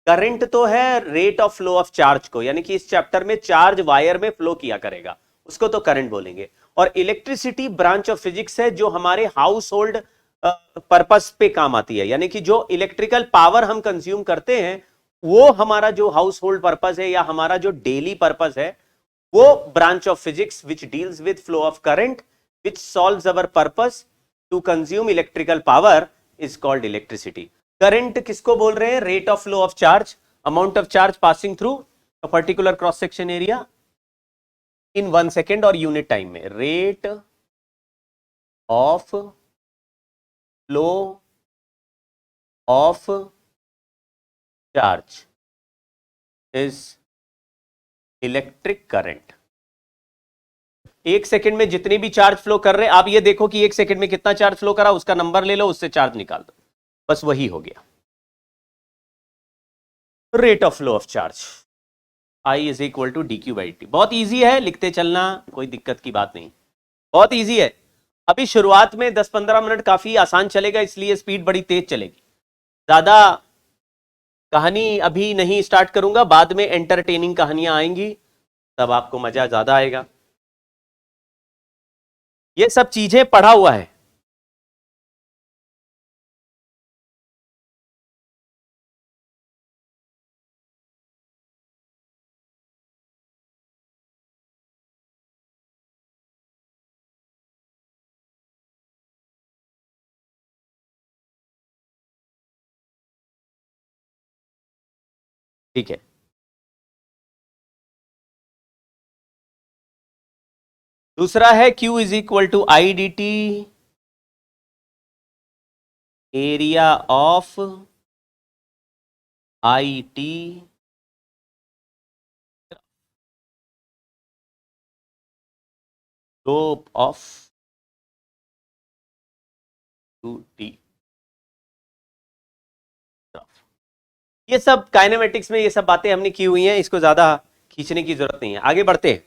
Current तो है rate of flow of charge को, यानी कि इस चैप्टर में चार्ज वायर में फ्लो किया करेगा, उसको तो करंट बोलेंगे। और इलेक्ट्रिसिटी ब्रांच ऑफ फिजिक्स है जो हमारे हाउस होल्ड पर्पस पे काम आती है, यानी कि जो इलेक्ट्रिकल पावर हम कंज्यूम करते हैं वो हमारा जो हाउस होल्ड पर्पस है या हमारा जो डेली पर्पस है, वो branch of physics which deals with flow of current which solves our purpose to consume electrical power is called electricity. Current किसको बोल रहे हैं? Rate of flow of charge, amount of charge passing through a particular cross section area in 1 second और unit time में। Rate of flow of charge is electric current. 1 second में जितनी भी charge flow कर रहे हैं, आप ये देखो कि 1 सेकेंड में कितना चार्ज फ्लो करा, उसका नंबर ले लो, उससे चार्ज निकाल दो, बस वही हो गया rate of flow of charge. I is equal to dq/dt। बहुत इजी है, लिखते चलना, कोई दिक्कत की बात नहीं, बहुत इजी है। अभी शुरुआत में 10-15 मिनट काफी आसान चलेगा, इसलिए स्पीड बड़ी तेज चलेगी। ज्यादा कहानी अभी नहीं स्टार्ट करूंगा, बाद में एंटरटेनिंग कहानियां आएंगी, तब आपको मजा ज्यादा आएगा। ये सब चीजें पढ़ा हुआ है। ठीक है, दूसरा है Q is equal to I D T, area of I T slope of 2t। ये सब काइनेमेटिक्स में ये सब बातें हमने की हुई हैं, इसको ज्यादा खींचने की जरूरत नहीं है। आगे बढ़ते हैं।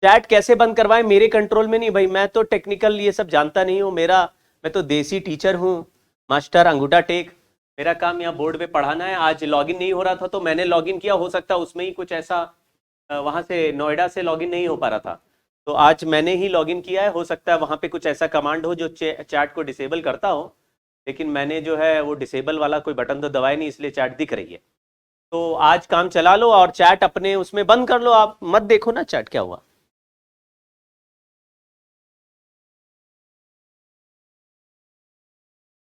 चैट कैसे बंद करवाएं? मेरे कंट्रोल में नहीं भाई, मैं तो टेक्निकल ये सब जानता नहीं हूँ। मैं तो देसी टीचर हूँ, मास्टर अंगूठा टेक। मेरा काम यहाँ बोर्ड पे पढ़ाना है। आज लॉगिन नहीं हो रहा था तो मैंने लॉगिन किया, हो सकता है उसमें ही कुछ ऐसा वहां से नोएडा से लॉगिन नहीं हो पा रहा था, तो आज मैंने ही लॉगिन किया है। हो सकता है वहां पे कुछ ऐसा कमांड हो जो चैट को डिसेबल करता हो, लेकिन मैंने जो है वो डिसेबल वाला कोई बटन तो दबाया नहीं, इसलिए चैट दिख रही है। तो आज काम चला लो और चैट अपने उसमें बंद कर लो, आप मत देखो ना चैट क्या हुआ।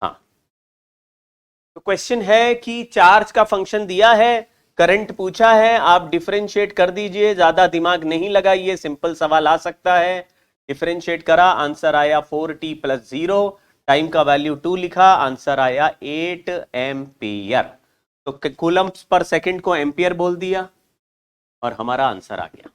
हाँ, तो क्वेश्चन है कि चार्ज का फंक्शन दिया है, करंट पूछा है, आप डिफरेंशिएट कर दीजिए, ज्यादा दिमाग नहीं लगाइए, सिंपल सवाल आ सकता है। डिफरेंशिएट करा, आंसर आया 4t + 0, टाइम का वैल्यू 2 लिखा, आंसर आया 8 एम्पियर। तो कूलम्स पर सेकंड को एम्पियर बोल दिया और हमारा आंसर आ गया।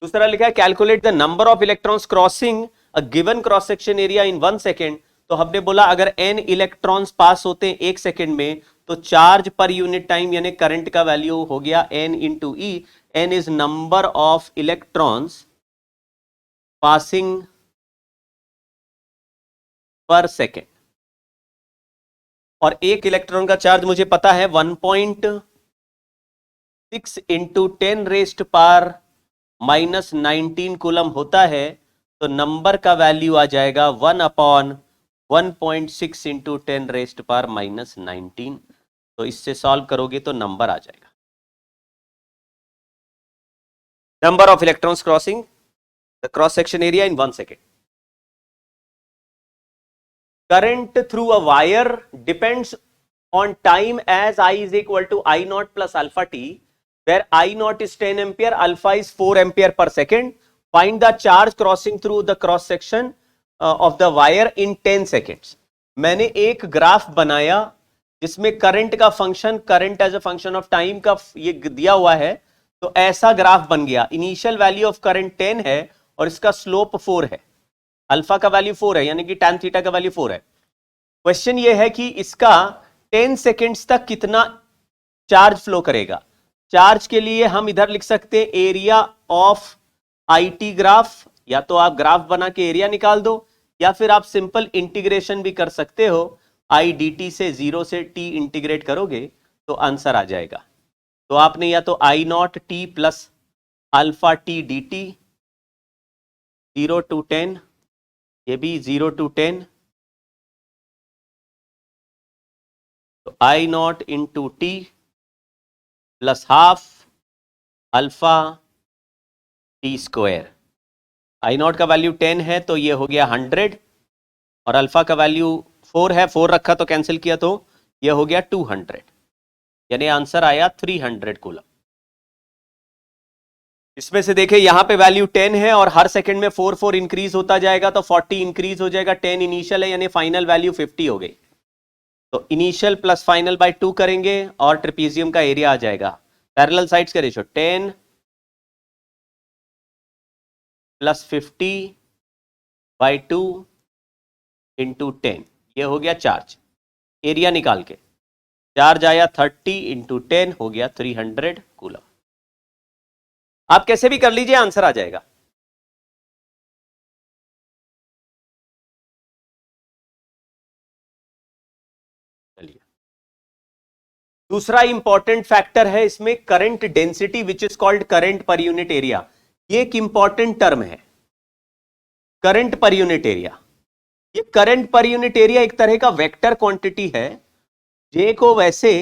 दूसरा लिखा है calculate the number of electrons crossing a given cross section area in 1 second. तो हमने बोला अगर n इलेक्ट्रॉन्स पास होते हैं 1 सेकेंड में तो चार्ज पर यूनिट टाइम यानी करंट का वैल्यू हो गया n × e। n is number of electrons passing पर सेकेंड, और एक इलेक्ट्रॉन का चार्ज मुझे पता है 1.6 × 10⁻⁻19 कूलम होता है। तो नंबर का वैल्यू आ जाएगा 1/1.6 × 10⁻⁻19। तो इससे सॉल्व करोगे तो नंबर आ जाएगा, number of electrons crossing the cross section area in 1 second. Current through a wire depends on time as I is equal to I0 plus alpha t, where I0 is 10 ampere, alpha is 4 ampere per second. Find the charge crossing through the cross section of the wire in 10 seconds. मैंने एक graph बनाया जिसमें current का function, current as a function of time का ये दिया हुआ है। तो ऐसा ग्राफ बन गया। इनिशियल वैल्यू ऑफ करंट 10 है और इसका स्लोप 4 है, अल्फा का वैल्यू 4 है, यानी कि tan थीटा का वैल्यू 4 है। क्वेश्चन ये है कि इसका 10 सेकेंड्स तक कितना चार्ज फ्लो करेगा। चार्ज के लिए हम इधर लिख सकते हैं एरिया ऑफ आईटी ग्राफ, या तो आप ग्राफ बना के एरिया निकाल दो या फिर आप सिंपल इंटीग्रेशन भी कर सकते हो। आई डी टी से 0 से t इंटीग्रेट करोगे तो आंसर आ जाएगा। तो आपने या तो I naught t plus alpha t d t 0 to 10, ये भी 0 to 10, तो I naught into t plus half alpha t square. I naught का वैल्यू 10 है तो ये हो गया 100 और अल्फा का वैल्यू 4 है, 4 रखा तो कैंसिल किया तो ये हो गया 200, यानी आंसर आया 300 कूलम। इसमें से देखें यहां पे वैल्यू 10 है और हर सेकंड में 4 इंक्रीज होता जाएगा तो 40 इंक्रीज हो जाएगा। 10 इनिशियल है यानी फाइनल वैल्यू 50 हो गई। तो इनिशियल प्लस फाइनल बाय 2 करेंगे और ट्रेपीजियम का एरिया आ जाएगा। पैरेलल साइड्स का रेशियो 10 प्लस 50 बाय 2 इंटू 10, ये हो गया चार्ज। एरिया निकाल के चार्ज आया 30 इंटू 10 हो गया 300 कूलम। आप कैसे भी कर लीजिए आंसर आ जाएगा। चलिए दूसरा इंपॉर्टेंट फैक्टर है इसमें current density which is called current per unit area. ये एक इंपॉर्टेंट टर्म है करंट पर यूनिट एरिया। ये करंट पर यूनिट एरिया एक तरह का वेक्टर क्वांटिटी है। जे को वैसे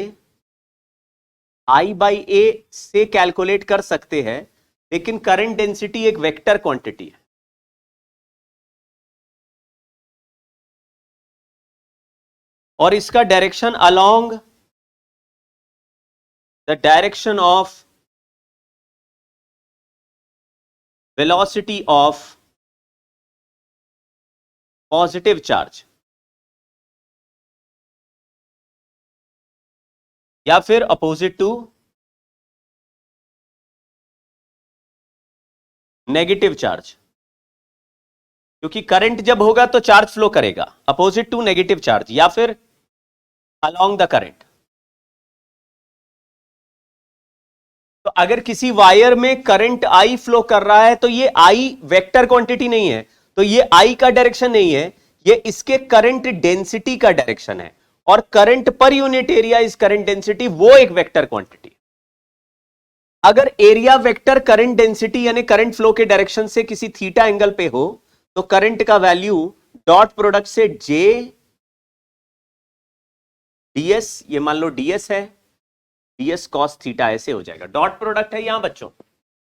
I बाई ए से कैलकुलेट कर सकते हैं लेकिन करंट डेंसिटी एक वेक्टर क्वांटिटी है। और इसका direction along the direction of velocity of positive charge या फिर अपोजिट टू नेगेटिव चार्ज, क्योंकि करंट जब होगा तो चार्ज फ्लो करेगा। अपोजिट टू नेगेटिव चार्ज या फिर अलोंग द करंट। तो अगर किसी वायर में करंट आई फ्लो कर रहा है तो ये आई वेक्टर क्वांटिटी नहीं है, तो ये आई का डायरेक्शन नहीं है, ये इसके करंट डेंसिटी का डायरेक्शन है। और current per unit area is current density, वो एक वेक्टर क्वांटिटी। अगर एरिया वेक्टर करंट डेंसिटी यानी करंट फ्लो के डायरेक्शन से किसी थीटा एंगल पे हो तो करंट का वैल्यू डॉट प्रोडक्ट से जे डीएस, ये मान लो डीएस है, डीएस कॉस थीटा ऐसे हो जाएगा। डॉट प्रोडक्ट है यहां बच्चों,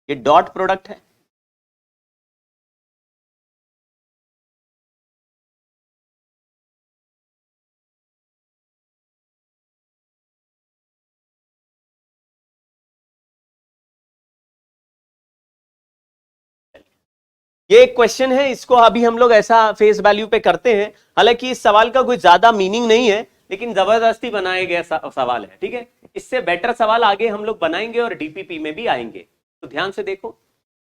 ये डॉट प्रोडक्ट है। ये एक क्वेश्चन है, इसको अभी हम लोग ऐसा फेस वैल्यू पे करते हैं। हालांकि इस सवाल का कोई ज्यादा मीनिंग नहीं है लेकिन जबरदस्ती बनाया गया सवाल है, ठीक है। इससे बेटर सवाल आगे हम लोग बनाएंगे और डीपीपी में भी आएंगे। तो ध्यान से देखो,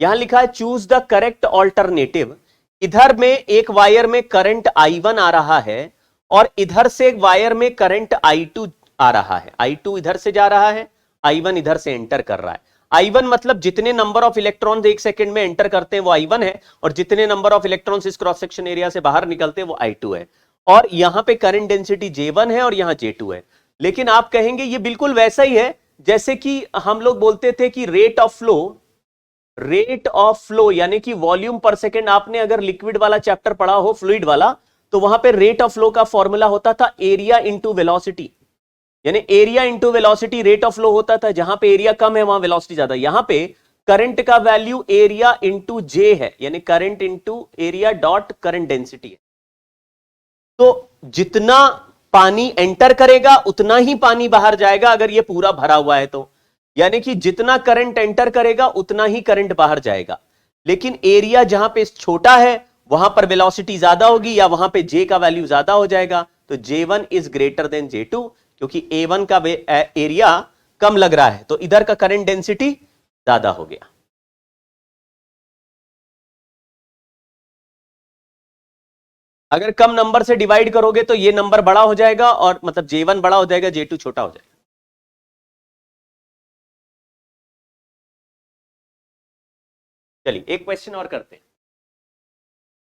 यहां लिखा है चूज द करेक्ट ऑल्टरनेटिव। इधर में एक वायर में करंट I1 आ रहा है और इधर से एक वायर में करंट I2 आ रहा है। I2 इधर से जा रहा है, I1 इधर से एंटर कर रहा है। I1 मतलब जितने नंबर ऑफ इलेक्ट्रॉन्स एक सेकंड में एंटर करते हैं वो I1 है, और जितने नंबर ऑफ इलेक्ट्रॉन्स इस क्रॉस सेक्शन एरिया से बाहर निकलते हैं वो I2 है। और यहां पे करंट डेंसिटी J1 है और यहां J2 है। लेकिन आप कहेंगे ये बिल्कुल वैसा ही है जैसे कि हम लोग बोलते थे कि रेट ऑफ फ्लो यानी कि वॉल्यूम पर सेकेंड। आपने अगर लिक्विड वाला चैप्टर पढ़ा हो, फ्लूइड वाला, तो वहां पे रेट ऑफ फ्लो का फॉर्मूला होता था एरिया इंटू वेलोसिटी, यानी area into velocity rate of flow होता था। जहां पे एरिया कम है वहां वेलोसिटी ज्यादा। यहां पे करंट का वैल्यू एरिया इंटू जे है, यानी current into area dot current density है। तो जितना पानी एंटर करेगा उतना ही पानी बाहर जाएगा अगर ये पूरा भरा हुआ है तो, यानी कि जितना करंट एंटर करेगा उतना ही करंट बाहर जाएगा। लेकिन एरिया जहां पे छोटा है वहां पर वेलोसिटी ज्यादा होगी या वहां पे जे का वैल्यू ज्यादा हो जाएगा। तो J1 is greater than J2 क्योंकि A1 का एरिया कम लग रहा है तो इधर का करंट डेंसिटी ज्यादा हो गया। अगर कम नंबर से डिवाइड करोगे तो ये नंबर बड़ा हो जाएगा और मतलब J1 बड़ा हो जाएगा, J2 छोटा हो जाएगा। चलिए एक क्वेश्चन और करते हैं।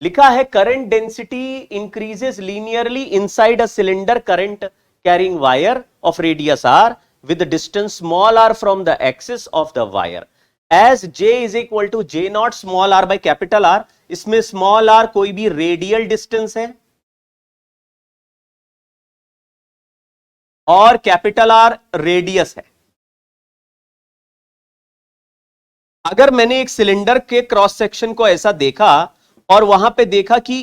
लिखा है current density increases linearly inside a cylinder current carrying wire of radius R with the distance small r from the axis of the wire as j is equal to j naught small r by capital R. इसमें small r कोई भी radial distance है और capital R radius है. अगर मैंने एक cylinder के क्रॉस सेक्शन को ऐसा देखा और वहां पे देखा कि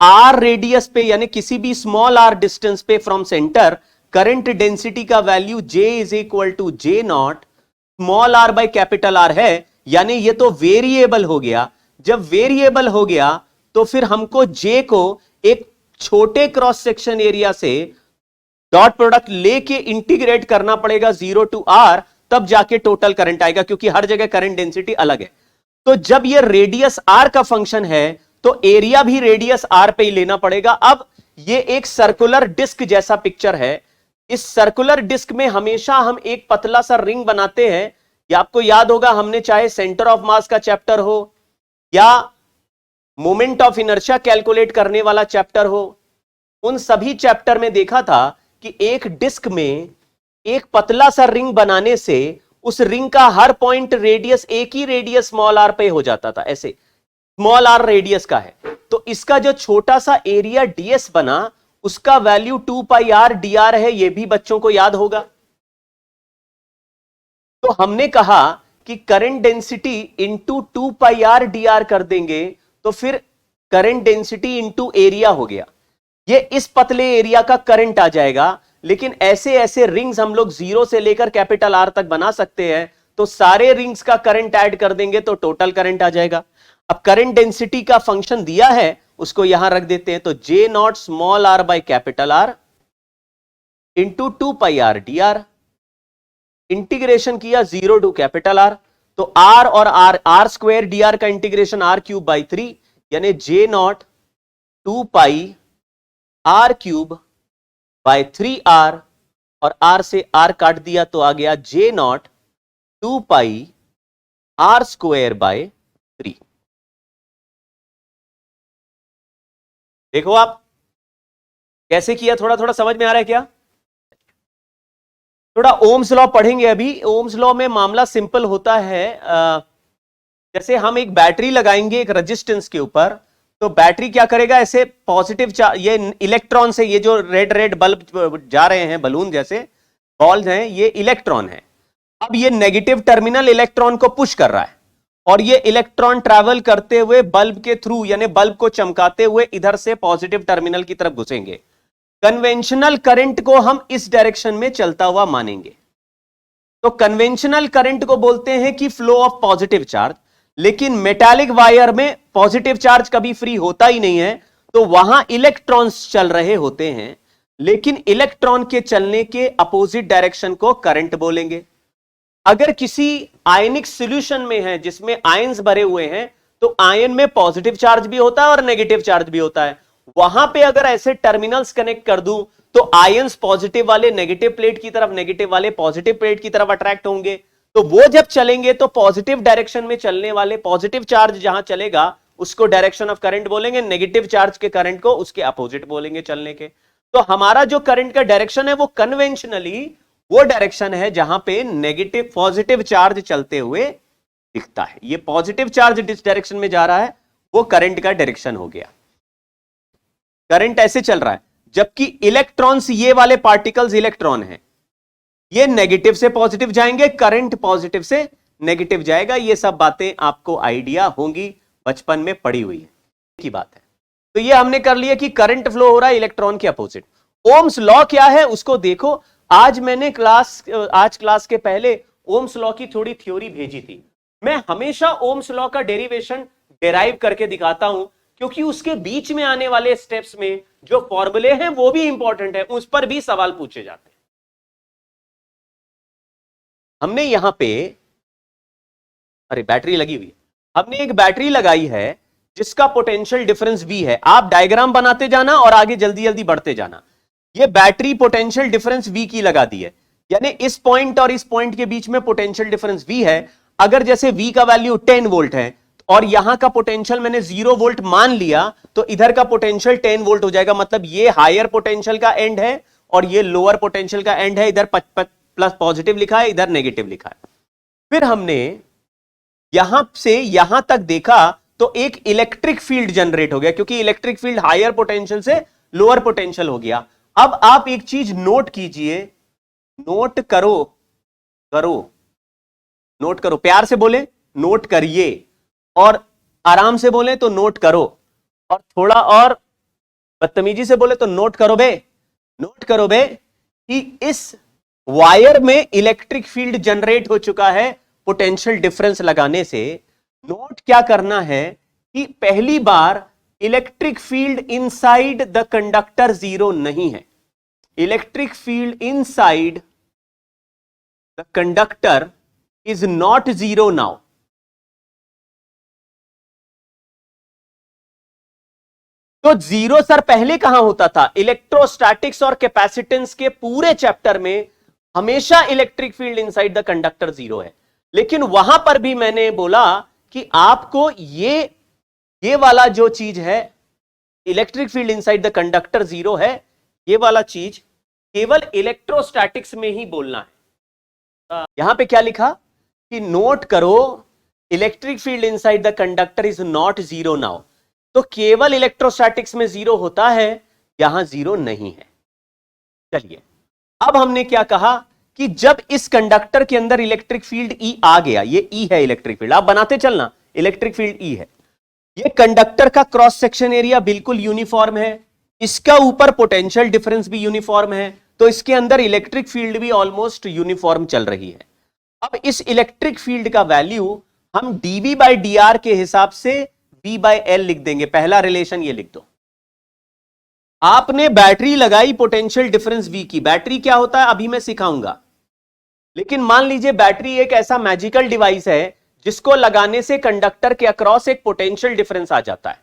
r रेडियस पे यानी किसी भी स्मॉल r डिस्टेंस पे फ्रॉम सेंटर करंट डेंसिटी का value J is equal to J naught small r by capital R है, यानी ये तो वेरिएबल हो गया. जब वेरिएबल हो गया तो फिर हमको J को एक छोटे क्रॉस सेक्शन एरिया से डॉट प्रोडक्ट लेके इंटीग्रेट करना पड़ेगा 0 टू R, तब जाके टोटल करंट आएगा, क्योंकि हर जगह करंट डेंसिटी अलग है. तो जब ये रेडियस R का फंक्शन है तो एरिया भी रेडियस R पे ही लेना पड़ेगा. अब ये एक सर्कुलर डिस्क जैसा पिक्चर है. इस सर्कुलर डिस्क में हमेशा हम एक पतला सा रिंग बनाते हैं. ये आपको याद होगा, हमने चाहे सेंटर ऑफ मास का चैप्टर हो या मोमेंट ऑफ इनर्शिया कैलकुलेट करने वाला चैप्टर हो, उन सभी चैप्टर में देखा था कि एक डिस्क में एक पतला सा रिंग बनाने से उस रिंग का हर पॉइंट रेडियस एक ही रेडियस स्मॉल r पे हो जाता था. ऐसे स्मॉल r रेडियस का है तो इसका जो छोटा सा एरिया ds बना उसका वैल्यू 2 पाई r dr है. यह भी बच्चों को याद होगा. तो हमने कहा कि current density into 2 pi r dr कर देंगे तो फिर करंट डेंसिटी इंटू एरिया हो गया. ये इस पतले एरिया का करंट आ जाएगा. लेकिन ऐसे ऐसे रिंग्स हम लोग 0 से लेकर कैपिटल R तक बना सकते हैं, तो सारे रिंग्स का करंट ऐड कर देंगे तो टोटल करंट आ जाएगा. अब करंट डेंसिटी का फंक्शन दिया है, उसको यहां रख देते हैं. तो J naught small r by capital R into 2 pi r dr. Integration किया 0 टू कैपिटल R, तो R और R स्क्वायर dr का इंटीग्रेशन r क्यूब बाई 3, यानी J naught 2 pi r cube by 3r, और r से r काट दिया तो आ गया J naught 2 pi r square by 3. देखो आप कैसे किया, थोड़ा थोड़ा समझ में आ रहा है क्या? थोड़ा ओम्स लॉ पढ़ेंगे अभी. ओम्स लॉ में मामला सिंपल होता है. जैसे हम एक बैटरी लगाएंगे एक रेजिस्टेंस के ऊपर, तो बैटरी क्या करेगा, ऐसे पॉजिटिव चार्ज, ये इलेक्ट्रॉन से, ये जो रेड रेड बल्ब जा रहे हैं बलून जैसे बॉल्स हैं, ये इलेक्ट्रॉन है. अब ये नेगेटिव टर्मिनल इलेक्ट्रॉन को पुश कर रहा है और ये इलेक्ट्रॉन ट्रैवल करते हुए बल्ब के थ्रू, यानी बल्ब को चमकाते हुए इधर से पॉजिटिव टर्मिनल की तरफ घुसेंगे. कन्वेंशनल करंट को हम इस डायरेक्शन में चलता हुआ मानेंगे. तो कन्वेंशनल करंट को बोलते हैं कि फ्लो ऑफ पॉजिटिव चार्ज. लेकिन मेटालिक वायर में पॉजिटिव चार्ज कभी फ्री होता ही नहीं है, तो वहां इलेक्ट्रॉन्स चल रहे होते हैं. लेकिन इलेक्ट्रॉन के चलने के अपोजिट डायरेक्शन को करंट बोलेंगे. अगर किसी आयनिक सॉल्यूशन में है जिसमें आयंस भरे हुए हैं, तो आयन में पॉजिटिव चार्ज भी होता है और नेगेटिव चार्ज भी होता है. वहां पे अगर ऐसे टर्मिनल्स कनेक्ट कर दूं तो आयंस पॉजिटिव वाले नेगेटिव प्लेट की तरफ, नेगेटिव वाले पॉजिटिव प्लेट की तरफ अट्रैक्ट होंगे. तो वो जब चलेंगे तो पॉजिटिव डायरेक्शन में चलने वाले पॉजिटिव चार्ज जहां चलेगा उसको डायरेक्शन ऑफ करंट बोलेंगे. नेगेटिव चार्ज के करंट को उसके अपोजिट बोलेंगे चलने के. तो हमारा जो करंट का डायरेक्शन है वो कन्वेंशनली वो डायरेक्शन है जहां पे नेगेटिव पॉजिटिव चार्ज चलते हुए दिखता है. ये पॉजिटिव चार्ज जिस डायरेक्शन में जा रहा है वो करंट का डायरेक्शन हो गया. करंट ऐसे चल रहा है, जबकि इलेक्ट्रॉन्स, ये वाले पार्टिकल्स इलेक्ट्रॉन हैं, ये नेगेटिव से पॉजिटिव जाएंगे, करंट पॉजिटिव से नेगेटिव जाएगा. ये सब बातें आपको आइडिया होंगी, बचपन में पढ़ी हुई है की बात है. तो ये हमने कर लिया कि करंट फ्लो हो रहा है इलेक्ट्रॉन के अपोजिट. ओम्स लॉ क्या है उसको देखो. आज मैंने क्लास के पहले ओम्स लॉ की थोड़ी थ्योरी भेजी थी. मैं हमेशा ओम्स लॉ का डेरिवेशन डेराइव करके दिखाता हूं, क्योंकि उसके बीच में आने वाले स्टेप्स में जो फॉर्मूले हैं वो भी इंपॉर्टेंट है, उस पर भी सवाल पूछे जाते हैं. हमने यहां पे, अरे बैटरी लगी हुई है, हमने एक बैटरी लगाई है जिसका पोटेंशियल डिफरेंस V है. आप डायग्राम बनाते जाना और आगे जल्दी जल्दी बढ़ते जाना. ये बैटरी पोटेंशियल डिफरेंस V की लगा दी है, यानी इस पॉइंट और इस पॉइंट के बीच में पोटेंशियल डिफरेंस V है. अगर जैसे V का वैल्यू 10 वोल्ट है और यहां का पोटेंशियल मैंने 0 वोल्ट मान लिया, तो इधर का पोटेंशियल 10 वोल्ट हो जाएगा। मतलब ये हायर पोटेंशियल का एंड है और ये लोअर पोटेंशियल का एंड है। इधर प्लस पॉजिटिव लिखा है, इधर नेगेटिव लिखा है। फिर हमने यहां से यहां तक देखा तो एक इलेक्ट्रिक फील्ड जनरेट हो गया, क्योंकि इलेक्ट्रिक फील्ड हायर पोटेंशियल से लोअर पोटेंशियल हो गया। अब आप एक चीज नोट कीजिए, नोट करो, नोट करो, प्यार से बोले नोट करिए, और आराम से बोले तो नोट करो, और थोड़ा और बदतमीजी से बोले तो नोट करो बे, नोट करो बे कि इस वायर में इलेक्ट्रिक फील्ड जनरेट हो चुका है पोटेंशियल डिफरेंस लगाने से। नोट क्या करना है कि पहली बार electric field inside the conductor 0 नहीं है। Electric field inside the conductor is not 0 now. तो 0 सर पहले कहां होता था? इलेक्ट्रोस्टैटिक्स और कैपेसिटेंस के पूरे चैप्टर में हमेशा electric field inside the conductor 0 है। लेकिन वहां पर भी मैंने बोला कि आपको ये वाला जो चीज है, electric field inside the conductor 0 है, ये वाला चीज केवल इलेक्ट्रोस्टैटिक्स में ही बोलना है। यहां पे क्या लिखा कि नोट करो, electric field inside the conductor is not 0 now. तो केवल इलेक्ट्रोस्टैटिक्स में 0 होता है, यहां 0 नहीं है। चलिए, अब हमने क्या कहा कि जब इस कंडक्टर के अंदर इलेक्ट्रिक फील्ड E आ गया, ये E है इलेक्ट्रिक फील्ड, आप बनाते चलना, इलेक्ट्रिक फील्ड E है। ये कंडक्टर का क्रॉस सेक्शन एरिया बिल्कुल यूनिफॉर्म है, इसका ऊपर पोटेंशियल डिफरेंस भी यूनिफॉर्म है, तो इसके अंदर इलेक्ट्रिक फील्ड भी ऑलमोस्ट यूनिफॉर्म चल रही है। अब इस इलेक्ट्रिक फील्ड का वैल्यू हम dV बाई dr के हिसाब से V बाई L लिख देंगे। पहला रिलेशन ये लिख दो। आपने बैटरी लगाई पोटेंशियल डिफरेंस V की, बैटरी क्या होता है अभी मैं सिखाऊंगा, लेकिन मान लीजिए बैटरी एक ऐसा मैजिकल डिवाइस है जिसको लगाने से कंडक्टर के अक्रॉस एक पोटेंशियल डिफरेंस आ जाता है।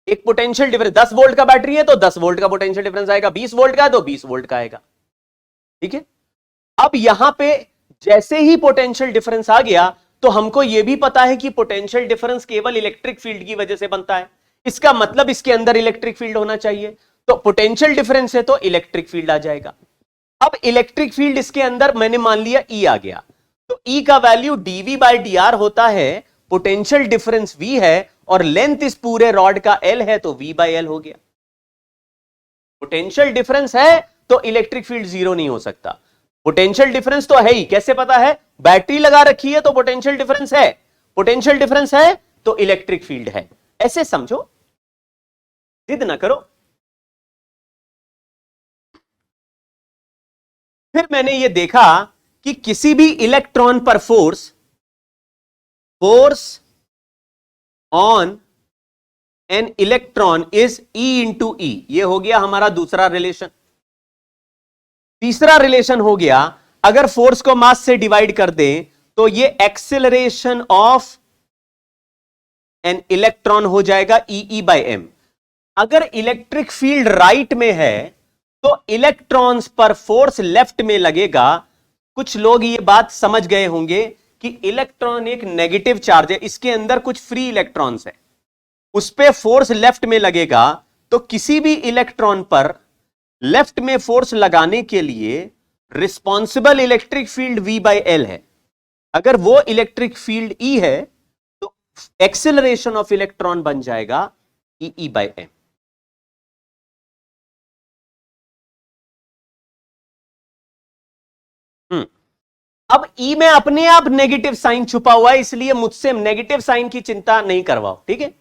एक पोटेंशियल डिफरेंस, 10 वोल्ट का बैटरी है तो 10 वोल्ट का पोटेंशियल डिफरेंस आएगा, 20 वोल्ट का है तो 20 वोल्ट का आएगा। ठीक है, अब यहां पे जैसे ही पोटेंशियल डिफरेंस आ गया तो हमको यह भी पता है कि पोटेंशियल डिफरेंस केवल इलेक्ट्रिक फील्ड की वजह से बनता है। इसका मतलब इसके अंदर इलेक्ट्रिक फील्ड होना चाहिए, तो पोटेंशियल डिफरेंस है तो इलेक्ट्रिक फील्ड आ जाएगा। अब इलेक्ट्रिक फील्ड इसके अंदर मैंने मान लिया E आ गया, तो E का वैल्यू dV बाई dr होता है, पोटेंशियल डिफरेंस V है और लेंथ इस पूरे रॉड का L है, तो V बाई L हो गया। पोटेंशियल डिफरेंस है तो इलेक्ट्रिक फील्ड 0 नहीं हो सकता। पोटेंशियल डिफरेंस तो है ही, कैसे पता है? बैटरी लगा रखी है तो पोटेंशियल डिफरेंस है, पोटेंशियल डिफरेंस है तो इलेक्ट्रिक फील्ड है। ऐसे समझो, जिद ना करो। फिर मैंने ये देखा कि किसी भी इलेक्ट्रॉन पर force on an electron is E into E। ये हो गया हमारा दूसरा रिलेशन। तीसरा रिलेशन हो गया, अगर फोर्स को मास से डिवाइड कर दें तो ये एक्सेलरेशन ऑफ एन इलेक्ट्रॉन हो जाएगा E बाई M। अगर इलेक्ट्रिक फील्ड राइट में है तो इलेक्ट्रॉन्स पर फोर्स लेफ्ट में लगेगा। कुछ लोग ये बात समझ गए होंगे कि इलेक्ट्रॉन एक नेगेटिव चार्ज है, इसके अंदर कुछ फ्री इलेक्ट्रॉन्स है, उस पे फोर्स लेफ्ट में लगेगा। तो किसी भी इलेक्ट्रॉन पर लेफ्ट में फोर्स लगाने के लिए responsible electric field V by L है। अगर वो इलेक्ट्रिक फील्ड E है तो एक्सेलरेशन ऑफ इलेक्ट्रॉन बन जाएगा E बाई M। अब E में अपने आप नेगेटिव साइन छुपा हुआ है, इसलिए मुझसे नेगेटिव साइन की चिंता नहीं करवाओ। ठीक है,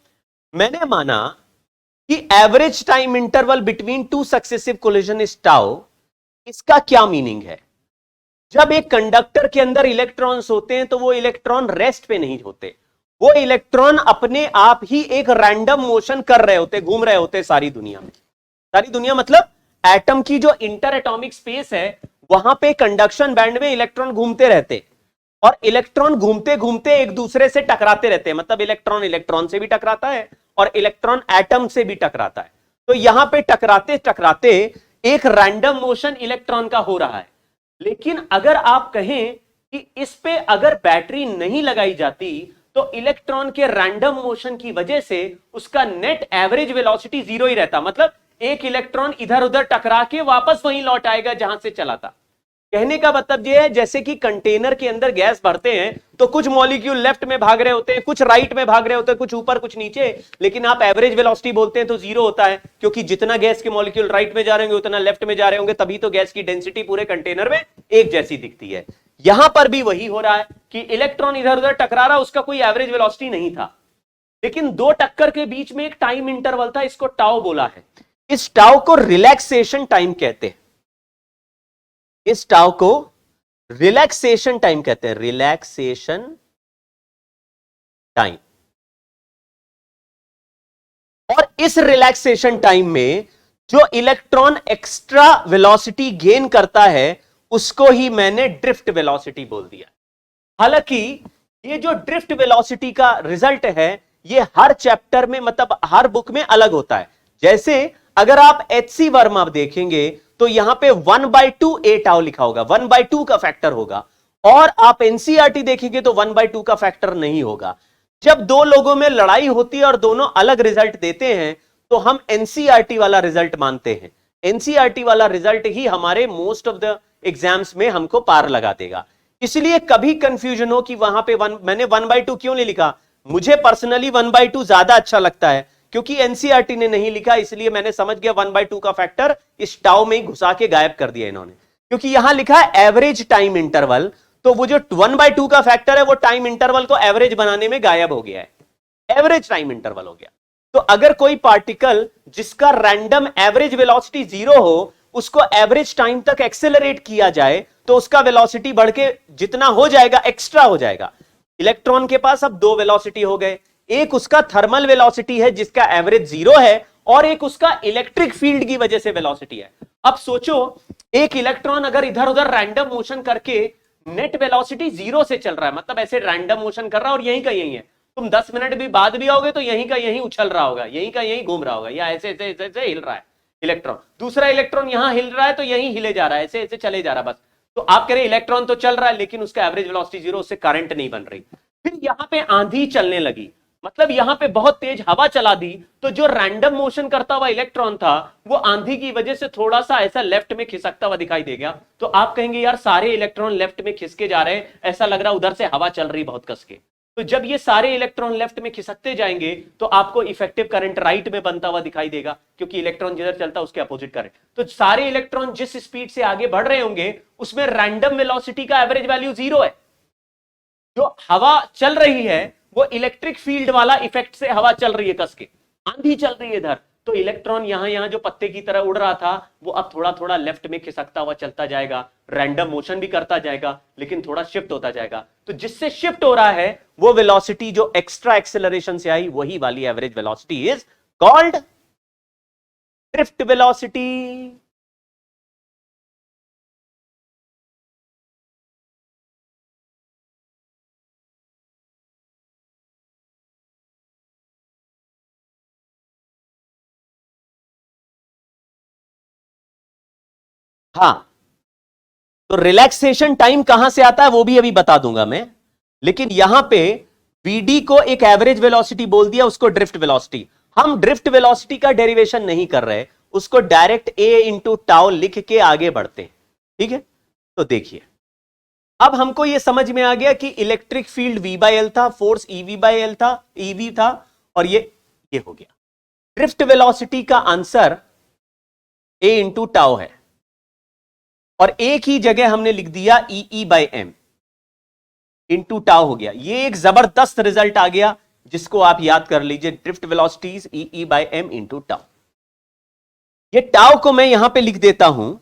मैंने माना कि average time interval between two successive collision is tau. इसका क्या मीनिंग है? जब एक कंडक्टर के अंदर इलेक्ट्रॉन्स होते हैं तो वो इलेक्ट्रॉन रेस्ट पे नहीं होते, वो इलेक्ट्रॉन अपने आप ही एक रैंडम मोशन कर रहे होते, घूम रहे होते सारी दुनिया में। सारी दुनिया मतलब एटम की जो इंटर एटॉमिक स्पेस है वहां पे कंडक्शन बैंड में इलेक्ट्रॉन घूमते रहते, और इलेक्ट्रॉन घूमते घूमते एक दूसरे से टकराते रहते हैं। मतलब इलेक्ट्रॉन इलेक्ट्रॉन से भी टकराता है और इलेक्ट्रॉन एटम से भी टकराता है। तो यहां पे टकराते टकराते एक रैंडम मोशन इलेक्ट्रॉन का हो रहा है। लेकिन अगर आप कहें कि इस पे अगर बैटरी नहीं लगाई जाती तो इलेक्ट्रॉन के रैंडम मोशन की वजह से उसका नेट एवरेज वेलोसिटी जीरो ही रहता, मतलब एक इलेक्ट्रॉन इधर उधर टकरा के वापस वहीं लौट आएगा जहां से चला था। कहने का मतलब यह है जैसे कि कंटेनर के अंदर गैस भरते हैं तो कुछ मॉलिक्यूल लेफ्ट में भाग रहे होते हैं, कुछ राइट में भाग रहे होते हैं, कुछ ऊपर कुछ नीचे, लेकिन आप एवरेज वेलोसिटी बोलते हैं तो जीरो होता है, क्योंकि जितना गैस के मॉलिक्यूल राइट में जा रहे होंगे उतना लेफ्ट में जा रहे होंगे, तभी तो गैस की डेंसिटी पूरे कंटेनर में एक जैसी दिखती है। यहां पर भी वही हो रहा है कि इलेक्ट्रॉन इधर उधर टकरा रहा, उसका कोई एवरेज वेलोसिटी नहीं था, लेकिन दो टक्कर के बीच में एक टाइम इंटरवल था, इसको टाउ बोला है। इस टाउ को रिलैक्सेशन टाइम कहते हैं, इस टाउ को रिलैक्सेशन टाइम कहते हैं, रिलैक्सेशन टाइम। और इस रिलैक्सेशन टाइम में जो इलेक्ट्रॉन एक्स्ट्रा वेलोसिटी गेन करता है उसको ही मैंने ड्रिफ्ट वेलोसिटी बोल दिया। हालांकि ये जो ड्रिफ्ट वेलोसिटी का रिजल्ट है ये हर चैप्टर में, मतलब हर बुक में अलग होता है। जैसे अगर आप एचसी वर्मा देखेंगे तो यहां पे 1/2 ए टाउ लिखा होगा, 1/2 का फैक्टर होगा, और आप एनसीईआरटी देखेंगे तो 1/2 का फैक्टर नहीं होगा। जब दो लोगों में लड़ाई होती है और दोनों अलग रिजल्ट देते हैं तो हम एनसीईआरटी वाला रिजल्ट मानते हैं। एनसीईआरटी वाला रिजल्ट ही हमारे मोस्ट ऑफ द एग्जाम्स में हमको पार लगा देगा। इसलिए कभी कंफ्यूजन हो कि वहां पे मैंने 1/2 क्यों नहीं लिखा, मुझे पर्सनली 1/2 ज्यादा अच्छा लगता है, क्योंकि एनसीईआरटी ने नहीं लिखा, इसलिए मैंने समझ गया 1/2 का फैक्टर इस टाउ में ही घुसा के गायब कर दिया इन्होंने, क्योंकि यहां लिखा है एवरेज टाइम इंटरवल, तो वो जो 1/2 का फैक्टर है वो टाइम इंटरवल को एवरेज बनाने में गायब हो गया है, एवरेज टाइम इंटरवल हो गया। तो अगर कोई पार्टिकल जिसका रैंडम एवरेज वेलोसिटी जीरो हो उसको एवरेज टाइम तक एक्सेलरेट किया जाए तो उसका वेलोसिटी बढ़ के जितना हो जाएगा एक्स्ट्रा हो जाएगा। इलेक्ट्रॉन के पास अब दो वेलोसिटी हो गए, एक उसका थर्मल वेलोसिटी है जिसका एवरेज जीरो है, और एक उसका इलेक्ट्रिक फील्ड की वजह से वेलोसिटी है। अब सोचो एक इलेक्ट्रॉन अगर इधर उधर रैंडम मोशन करके नेट वेलोसिटी जीरो से चल रहा है, मतलब ऐसे रैंडम मोशन कर रहा है और यहीं का यहीं है, तुम 10 मिनट भी बाद भी आओगे तो यहीं का यहीं उछल रहा होगा, यहीं का यहीं घूम रहा होगा, या ऐसे ऐसे ऐसे, ऐसे हिल रहा है इलेक्ट्रॉन, दूसरा इलेक्ट्रॉन यहां हिल रहा है तो यहीं हिले जा रहा है, ऐसे ऐसे चले जा रहा है बस। तो आप कह रहे इलेक्ट्रॉन तो चल रहा है लेकिन उसका एवरेज वेलोसिटी जीरो, उससे करंट नहीं बन रही। फिर यहां पे आंधी चलने लगी, मतलब यहां पे बहुत तेज हवा चला दी, तो जो रैंडम मोशन करता हुआ इलेक्ट्रॉन था वो आंधी की वजह से थोड़ा सा ऐसा लेफ्ट में खिसकता हुआ दिखाई दे गया। तो आप कहेंगे यार सारे इलेक्ट्रॉन लेफ्ट में खिसके जा रहे हैं, ऐसा लग रहा है उधर से हवा चल रही बहुत कस के। तो जब ये सारे इलेक्ट्रॉन लेफ्ट में खिसकते जाएंगे तो आपको इफेक्टिव करंट राइट में बनता हुआ दिखाई देगा, क्योंकि इलेक्ट्रॉन जिधर चलता है उसके अपोजिट करंट। तो सारे इलेक्ट्रॉन जिस स्पीड से आगे बढ़ रहे होंगे उसमें रैंडम वेलोसिटी का एवरेज वैल्यू जीरो है। जो हवा चल रही है वो इलेक्ट्रिक फील्ड वाला इफेक्ट से हवा चल रही है कस के, आंधी चल रही है इधर, तो इलेक्ट्रॉन यहां यहां जो पत्ते की तरह उड़ रहा था वो अब थोड़ा थोड़ा लेफ्ट में खिसकता हुआ चलता जाएगा, रैंडम मोशन भी करता जाएगा लेकिन थोड़ा शिफ्ट होता जाएगा। तो जिससे शिफ्ट हो रहा है वो वेलोसिटी जो एक्स्ट्रा एक्सेलरेशन से आई वही वाली average velocity is called drift velocity. हाँ, तो रिलैक्सेशन टाइम कहां से आता है वो भी अभी बता दूंगा मैं, लेकिन यहां पे वीडी को एक एवरेज वेलोसिटी बोल दिया, उसको ड्रिफ्ट वेलोसिटी। हम ड्रिफ्ट वेलोसिटी का डेरिवेशन नहीं कर रहे, उसको डायरेक्ट ए इंटू टाउ लिख के आगे बढ़ते हैं। ठीक है, तो देखिए अब हमको यह समझ में आ गया कि electric field V by L था, फोर्स EV बाई एल था, EV था, और ये हो गया। ड्रिफ्ट वेलोसिटी का आंसर ए इंटू टाउ है, और एक ही जगह हमने लिख दिया ई बाई एम इंटू टाउ हो गया। ये एक जबरदस्त रिजल्ट आ गया जिसको आप याद कर लीजिए, drift velocities E by M into tau. ये टाउ को मैं यहां पे लिख देता हूं,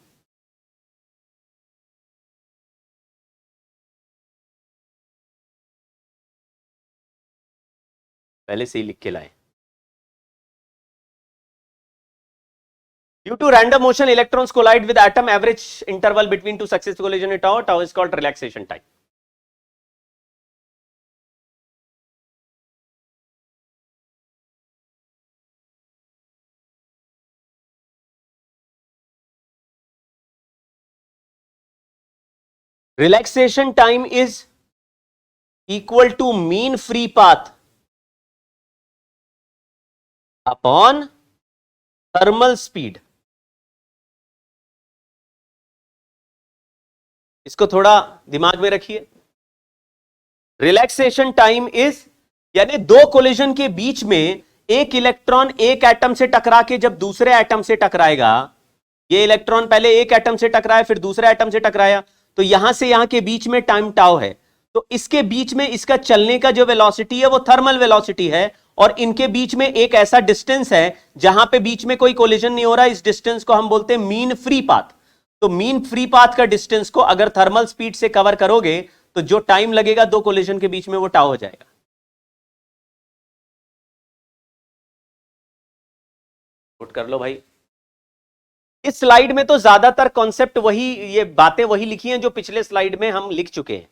पहले से ही लिख के लाए। Due to random motion, electrons collide with atom. Average interval between two successive collision in tau. Tau is called relaxation time. Relaxation time is equal to mean free path upon thermal speed. इसको थोड़ा दिमाग में रखिए। Relaxation time is, यानी दो collision के बीच में एक इलेक्ट्रॉन एक एटम से टकरा के जब दूसरे एटम से टकराएगा, ये इलेक्ट्रॉन पहले एक एटम से टकराया फिर दूसरे एटम से टकराया, तो यहां से यहां के बीच में टाइम टाउ है, तो इसके बीच में इसका चलने का जो वेलोसिटी है वो थर्मल वेलोसिटी है, और इनके बीच में एक ऐसा डिस्टेंस है जहां पे बीच में कोई कोलिजन नहीं हो रहा, इस डिस्टेंस को हम बोलते हैं मीन फ्री पाथ। तो मीन फ्री पाथ का डिस्टेंस को अगर थर्मल स्पीड से कवर करोगे तो जो टाइम लगेगा दो कोलिजन के बीच में वो टाउ हो जाएगा। नोट कर लो भाई। इस स्लाइड में तो ज्यादातर कॉन्सेप्ट वही, ये बातें वही लिखी हैं जो पिछले स्लाइड में हम लिख चुके हैं,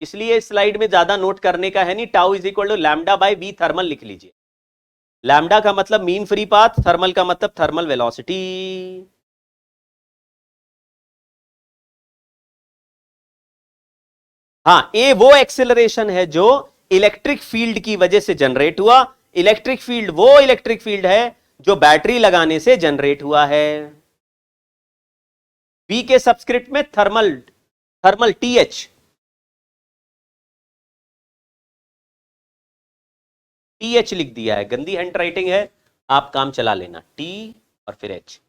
इसलिए इस स्लाइड में ज्यादा नोट करने का है नहीं। Tau is equal to lambda by V thermal लिख लीजिए। लैम्डा का मतलब मीन फ्री पाथ, थर्मल का मतलब थर्मल वेलोसिटी। हाँ, ए वो एक्सेलरेशन है जो इलेक्ट्रिक फील्ड की वजह से जनरेट हुआ। इलेक्ट्रिक फील्ड वो इलेक्ट्रिक फील्ड है जो बैटरी लगाने से जनरेट हुआ है। बी के सबस्क्रिप्ट में थर्मल, थर्मल टीएच, टीएच लिख दिया है, गंदी हैंड राइटिंग है, आप काम चला लेना, टी और फिर एच।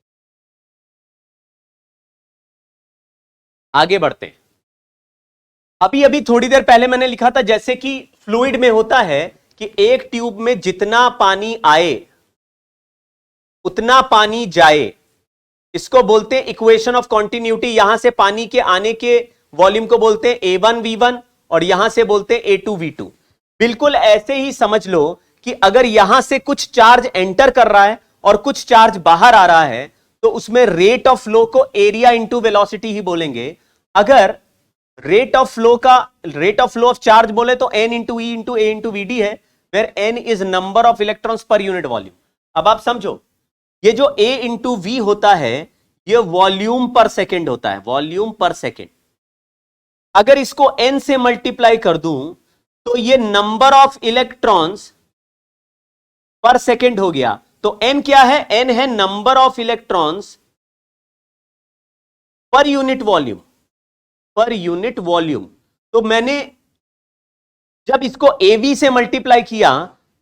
आगे बढ़ते हैं। अभी अभी थोड़ी देर पहले मैंने लिखा था जैसे कि फ्लूइड में होता है कि एक ट्यूब में जितना पानी आए उतना पानी जाए, इसको बोलते हैं इक्वेशन ऑफ कॉन्टिन्यूटी। यहां से पानी के आने के वॉल्यूम को बोलते हैं A1V1 और यहां से बोलते हैं A2V2। बिल्कुल ऐसे ही समझ लो कि अगर यहां से कुछ चार्ज एंटर कर रहा है और कुछ चार्ज बाहर आ रहा है तो उसमें रेट ऑफ फ्लो को एरिया इंटू वेलोसिटी ही बोलेंगे। अगर rate of flow of charge बोले तो N into E into A into v d है, where N is number of electrons per unit volume. अब आप समझो, ये जो A इंटू वी होता है ये वॉल्यूम पर सेकेंड होता है, वॉल्यूम पर सेकेंड। अगर इसको N से मल्टीप्लाई कर दूं तो ये नंबर ऑफ इलेक्ट्रॉन्स पर सेकेंड हो गया। तो N क्या है? N है number of electrons per unit volume, पर यूनिट वॉल्यूम। तो मैंने जब इसको AV से मल्टीप्लाई किया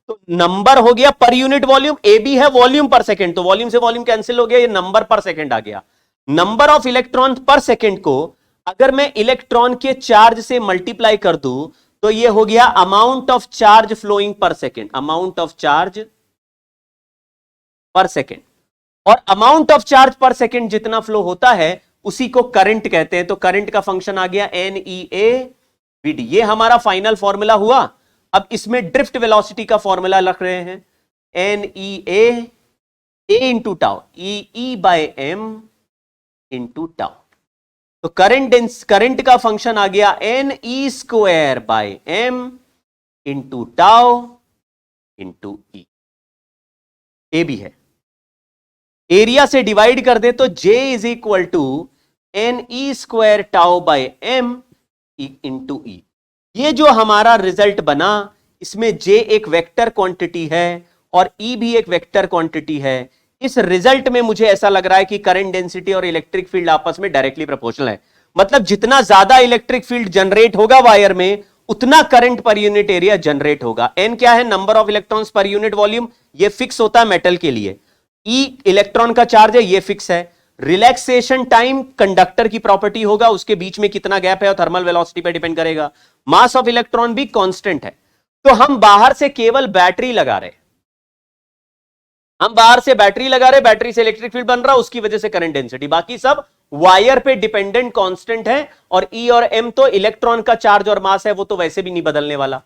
तो नंबर हो गया पर यूनिट वॉल्यूम, AB है वॉल्यूम पर सेकेंड, तो वॉल्यूम से वॉल्यूम कैंसिल हो गया, ये नंबर पर सेकेंड आ गया। नंबर ऑफ इलेक्ट्रॉन पर सेकेंड को अगर मैं इलेक्ट्रॉन के चार्ज से मल्टीप्लाई कर दूं तो ये हो गया amount of charge flowing per second, amount of charge per second. और amount of charge per second जितना फ्लो होता है उसी को करंट कहते हैं। तो करंट का फंक्शन आ गया NEA/VD। ये हमारा फाइनल फॉर्मूला हुआ। अब इसमें ड्रिफ्ट वेलोसिटी का फॉर्मूला रख रहे हैं, NEA A into tau, EE by M into tau. तो करंट का फंक्शन आ गया NE² by M into tau into E। A भी है, एरिया से डिवाइड कर दे तो J is equal to NE² tau by M into E। ये जो हमारा रिजल्ट बना इसमें J एक वेक्टर क्वांटिटी है और E भी एक वेक्टर क्वांटिटी है। इस रिजल्ट में मुझे ऐसा लग रहा है कि करंट डेंसिटी और इलेक्ट्रिक फील्ड आपस में डायरेक्टली प्रोपोर्शनल है। मतलब जितना ज्यादा इलेक्ट्रिक फील्ड जनरेट होगा वायर में उतना current per unit area generate होगा। N क्या है? Number of electrons per unit volume, ये फिक्स होता है मेटल के लिए। E इलेक्ट्रॉन का चार्ज है, ये फिक्स है। रिलैक्सेशन टाइम कंडक्टर की प्रॉपर्टी होगा, उसके बीच में कितना गैप है और थर्मल वेलोसिटी पे डिपेंड करेगा। मास ऑफ इलेक्ट्रॉन भी कांस्टेंट है। तो हम बाहर से केवल बैटरी लगा रहे, बैटरी से इलेक्ट्रिक फील्ड बन रहा, उसकी वजह से करंट डेंसिटी। बाकी सब वायर पे डिपेंडेंट कांस्टेंट है। और E और M तो इलेक्ट्रॉन का चार्ज और मास है, वो तो वैसे भी नहीं बदलने वाला।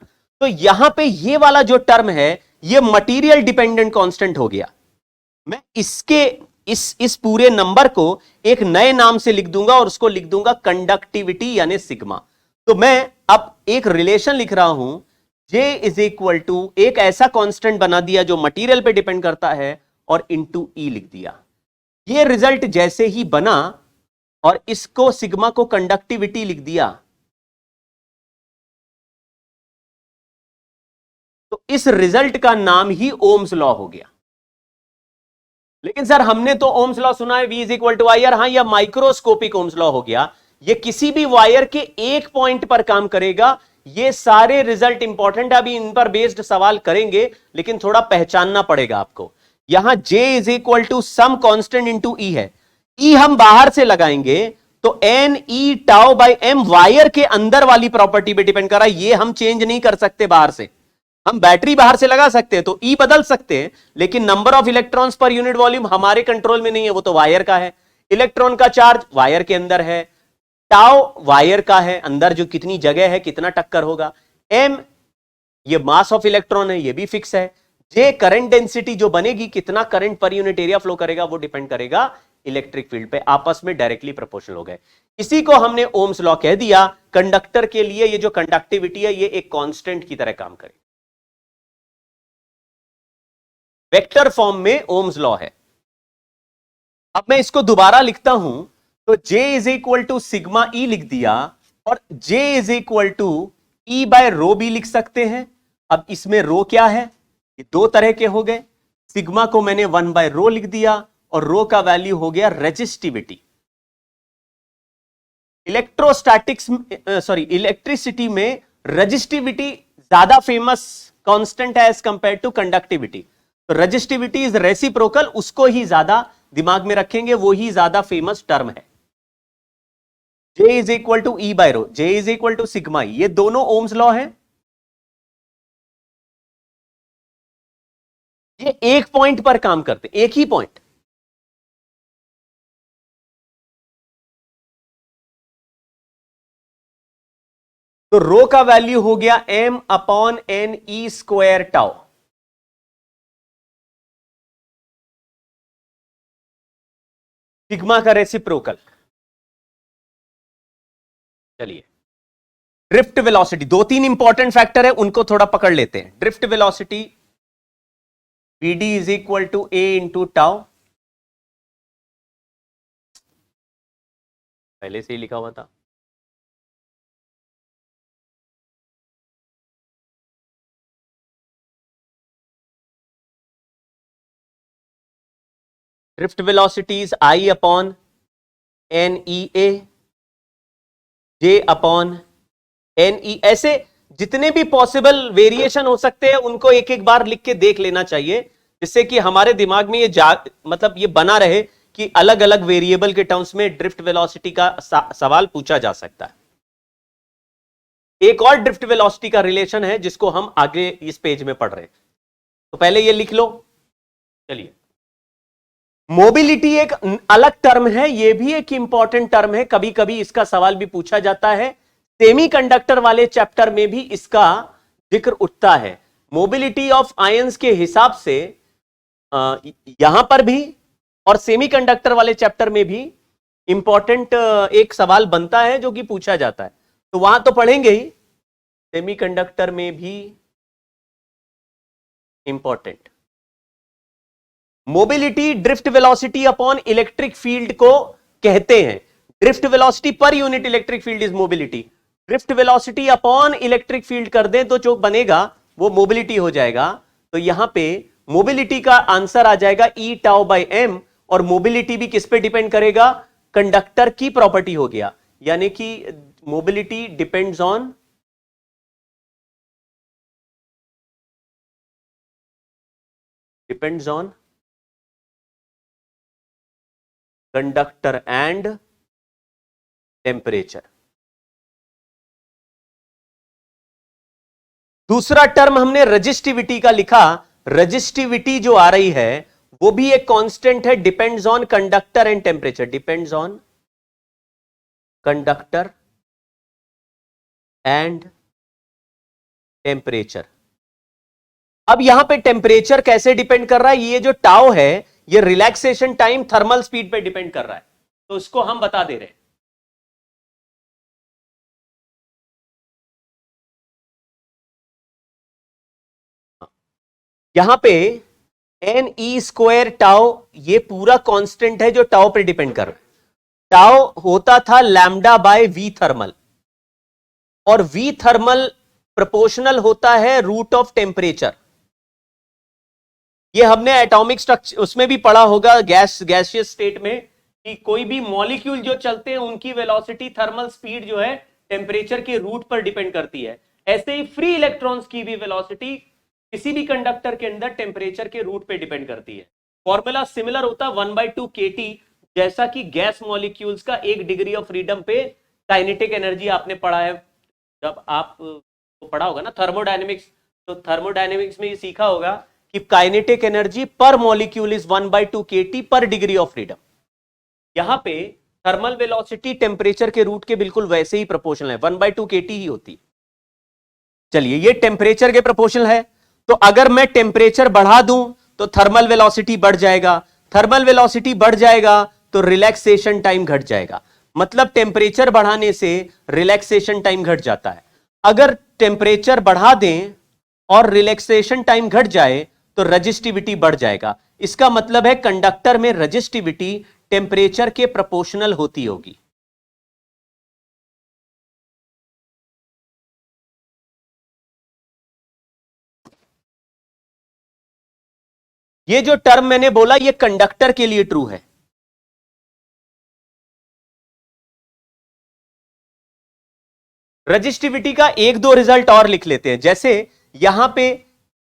तो यहां पे ये वाला जो टर्म है ये मटीरियल डिपेंडेंट कांस्टेंट हो गया। मैं इसके इस पूरे नंबर को एक नए नाम से लिख दूंगा और उसको लिख दूंगा कंडक्टिविटी यानी सिग्मा। तो मैं अब एक रिलेशन लिख रहा हूं, J इज इक्वल टू एक ऐसा कांस्टेंट बना दिया जो मटेरियल पे डिपेंड करता है और इंटू E लिख दिया। ये रिजल्ट जैसे ही बना और इसको सिग्मा को कंडक्टिविटी लिख दिया, इस रिजल्ट का नाम ही ओम्स लॉ हो गया। लेकिन सर हमने तो ओम्स लॉ सुना है, V is equal to I R. हाँ, यह माइक्रोस्कोपिक ओम्स लॉ हो गया। ये किसी भी वायर के एक पॉइंट पर काम करेगा। ये सारे रिजल्ट इंपॉर्टेंट है, अभी इन पर बेस्ड सवाल करेंगे, लेकिन थोड़ा पहचानना पड़ेगा आपको। यहां J is equal to some constant into E है। E हम बाहर से लगाएंगे तो N E tau by M wire के अंदर वाली प्रॉपर्टी पे डिपेंड कर रहा है। ये हम चेंज नहीं कर सकते बाहर से। हम बैटरी बाहर से लगा सकते हैं तो ई बदल सकते हैं, लेकिन number of electrons per unit volume हमारे कंट्रोल में नहीं है, वो तो वायर का है। इलेक्ट्रॉन का चार्ज वायर के अंदर है, टाउ वायर का है अंदर, जो कितनी जगह है, कितना टक्कर होगा। एम ये मास ऑफ इलेक्ट्रॉन है, ये भी फिक्स है। जे करंट डेंसिटी जो बनेगी, कितना current per unit area flow करेगा, वो डिपेंड करेगा इलेक्ट्रिक फील्ड पे। आपस में डायरेक्टली प्रोपोर्शनल हो गए। इसी को हमने ओम्स लॉ कह दिया। कंडक्टर के लिए ये जो कंडक्टिविटी है, ये एक कांस्टेंट की तरह काम करेगी। वेक्टर फॉर्म में ओम्स लॉ है। अब मैं इसको दोबारा लिखता हूं तो J is equal to sigma E लिख दिया, और J is equal to E by rho भी लिख सकते हैं। अब इसमें रो क्या है, ये दो तरह के हो गए। सिग्मा को मैंने 1 बाय रो लिख दिया, और रो का वैल्यू हो गया रेजिस्टिविटी। इलेक्ट्रोस्टैटिक्स इलेक्ट्रिसिटी में रेजिस्टिविटी ज्यादा फेमस कांस्टेंट है एज कंपेयर टू कंडक्टिविटी। तो रेजिस्टिविटी इज रेसिप्रोकल, उसको ही ज्यादा दिमाग में रखेंगे, वो ही ज्यादा फेमस टर्म है। J is equal to E by rho, J is equal to sigma E, ये दोनों ओम्स लॉ है। ये एक पॉइंट पर काम करते, एक ही पॉइंट। तो रो का वैल्यू हो गया M upon N E square tau. Sigma का रेसिप्रोकल। चलिए, ड्रिफ्ट वेलोसिटी, दो तीन इंपॉर्टेंट फैक्टर है, उनको थोड़ा पकड़ लेते हैं। Drift velocity Vd is equal to A into tau, पहले से ही लिखा हुआ था। Drift velocity is I upon N E A, J upon N E. ऐसे जितने भी पॉसिबल वेरिएशन हो सकते हैं, उनको एक एक बार लिख के देख लेना चाहिए, जिससे कि हमारे दिमाग में ये मतलब ये बना रहे कि अलग अलग वेरिएबल के टर्म्स में ड्रिफ्ट वेलोसिटी का सवाल पूछा जा सकता है। एक और ड्रिफ्ट वेलोसिटी का रिलेशन है, जिसको हम आगे इस पेज में पढ़ रहे हैं, तो पहले ये लिख लो। चलिए, मोबिलिटी एक अलग टर्म है, ये भी एक इंपॉर्टेंट टर्म है, कभी कभी इसका सवाल भी पूछा जाता है। सेमीकंडक्टर वाले चैप्टर में भी इसका जिक्र उठता है। मोबिलिटी ऑफ आयंस के हिसाब से यहां पर भी और सेमीकंडक्टर वाले चैप्टर में भी इंपॉर्टेंट एक सवाल बनता है, जो कि पूछा जाता है, तो वहां तो पढ़ेंगे ही, सेमीकंडक्टर में भी important. Mobility drift velocity upon electric field को कहते हैं। Drift velocity per unit electric field is mobility. Drift velocity upon electric field कर दें तो जो बनेगा वो मोबिलिटी हो जाएगा। तो यहां पे मोबिलिटी का आंसर आ जाएगा ई टाउ बाई एम, और मोबिलिटी भी किस पे डिपेंड करेगा, कंडक्टर की प्रॉपर्टी हो गया, यानी कि mobility depends on conductor and temperature. दूसरा टर्म हमने रजिस्टिविटी का लिखा। रजिस्टिविटी जो आ रही है वो भी एक कांस्टेंट है, depends on conductor and temperature. Depends on conductor and temperature. अब यहां पे टेम्परेचर कैसे डिपेंड कर रहा है, ये जो टाउ है ये रिलैक्सेशन टाइम थर्मल स्पीड पे डिपेंड कर रहा है, तो इसको हम बता दे रहे हैं। यहां पे एन ई स्क्वायर टाउ ये पूरा कांस्टेंट है जो टाउ पे डिपेंड कर रहा है। टाउ होता था लैम्डा बाय वी थर्मल, और वी थर्मल प्रोपोर्शनल होता है रूट ऑफ टेम्परेचर। ये हमने एटॉमिक स्ट्रक्चर उसमें भी पढ़ा होगा, गैसियस स्टेट में, कि कोई भी मॉलिक्यूल जो चलते हैं उनकी वेलोसिटी, थर्मल स्पीड जो है टेम्परेचर के रूट पर डिपेंड करती है। ऐसे ही फ्री इलेक्ट्रॉन्स की भी वेलोसिटी किसी भी कंडक्टर के अंदर टेम्परेचर के रूट पे डिपेंड करती है। फॉर्मूला सिमिलर होता है 1/2 kT, जैसा कि गैस मॉलिक्यूल्स का 1 डिग्री ऑफ फ्रीडम पे काइनेटिक एनर्जी आपने पढ़ा है, जब आप पढ़ा होगा ना थर्मोडायनेमिक्स, तो थर्मोडायनेमिक्स में ये सीखा होगा कि काइनेटिक एनर्जी पर मॉलिक्यूल इज 1/2 kT पर डिग्री ऑफ फ्रीडम। यहां पे थर्मल वेलोसिटी टेम्परेचर के रूट के बिल्कुल वैसे ही प्रोपोर्शनल है, 1/2 kT ही होती। चलिए, ये टेम्परेचर के प्रोपोर्शनल है, तो अगर मैं टेम्परेचर बढ़ा दूं तो थर्मल वेलोसिटी बढ़ जाएगा, थर्मल वेलोसिटी बढ़ जाएगा तो रिलैक्सेशन टाइम घट जाएगा। मतलब टेम्परेचर बढ़ाने से रिलैक्सेशन टाइम घट जाता है। अगर टेम्परेचर बढ़ा दें और रिलैक्सेशन टाइम घट जाए तो रजिस्टिविटी बढ़ जाएगा। इसका मतलब है कंडक्टर में रजिस्टिविटी टेम्परेचर के प्रोपोर्शनल होती होगी। ये जो टर्म मैंने बोला ये कंडक्टर के लिए ट्रू है। रजिस्टिविटी का एक दो रिजल्ट और लिख लेते हैं। जैसे यहां पे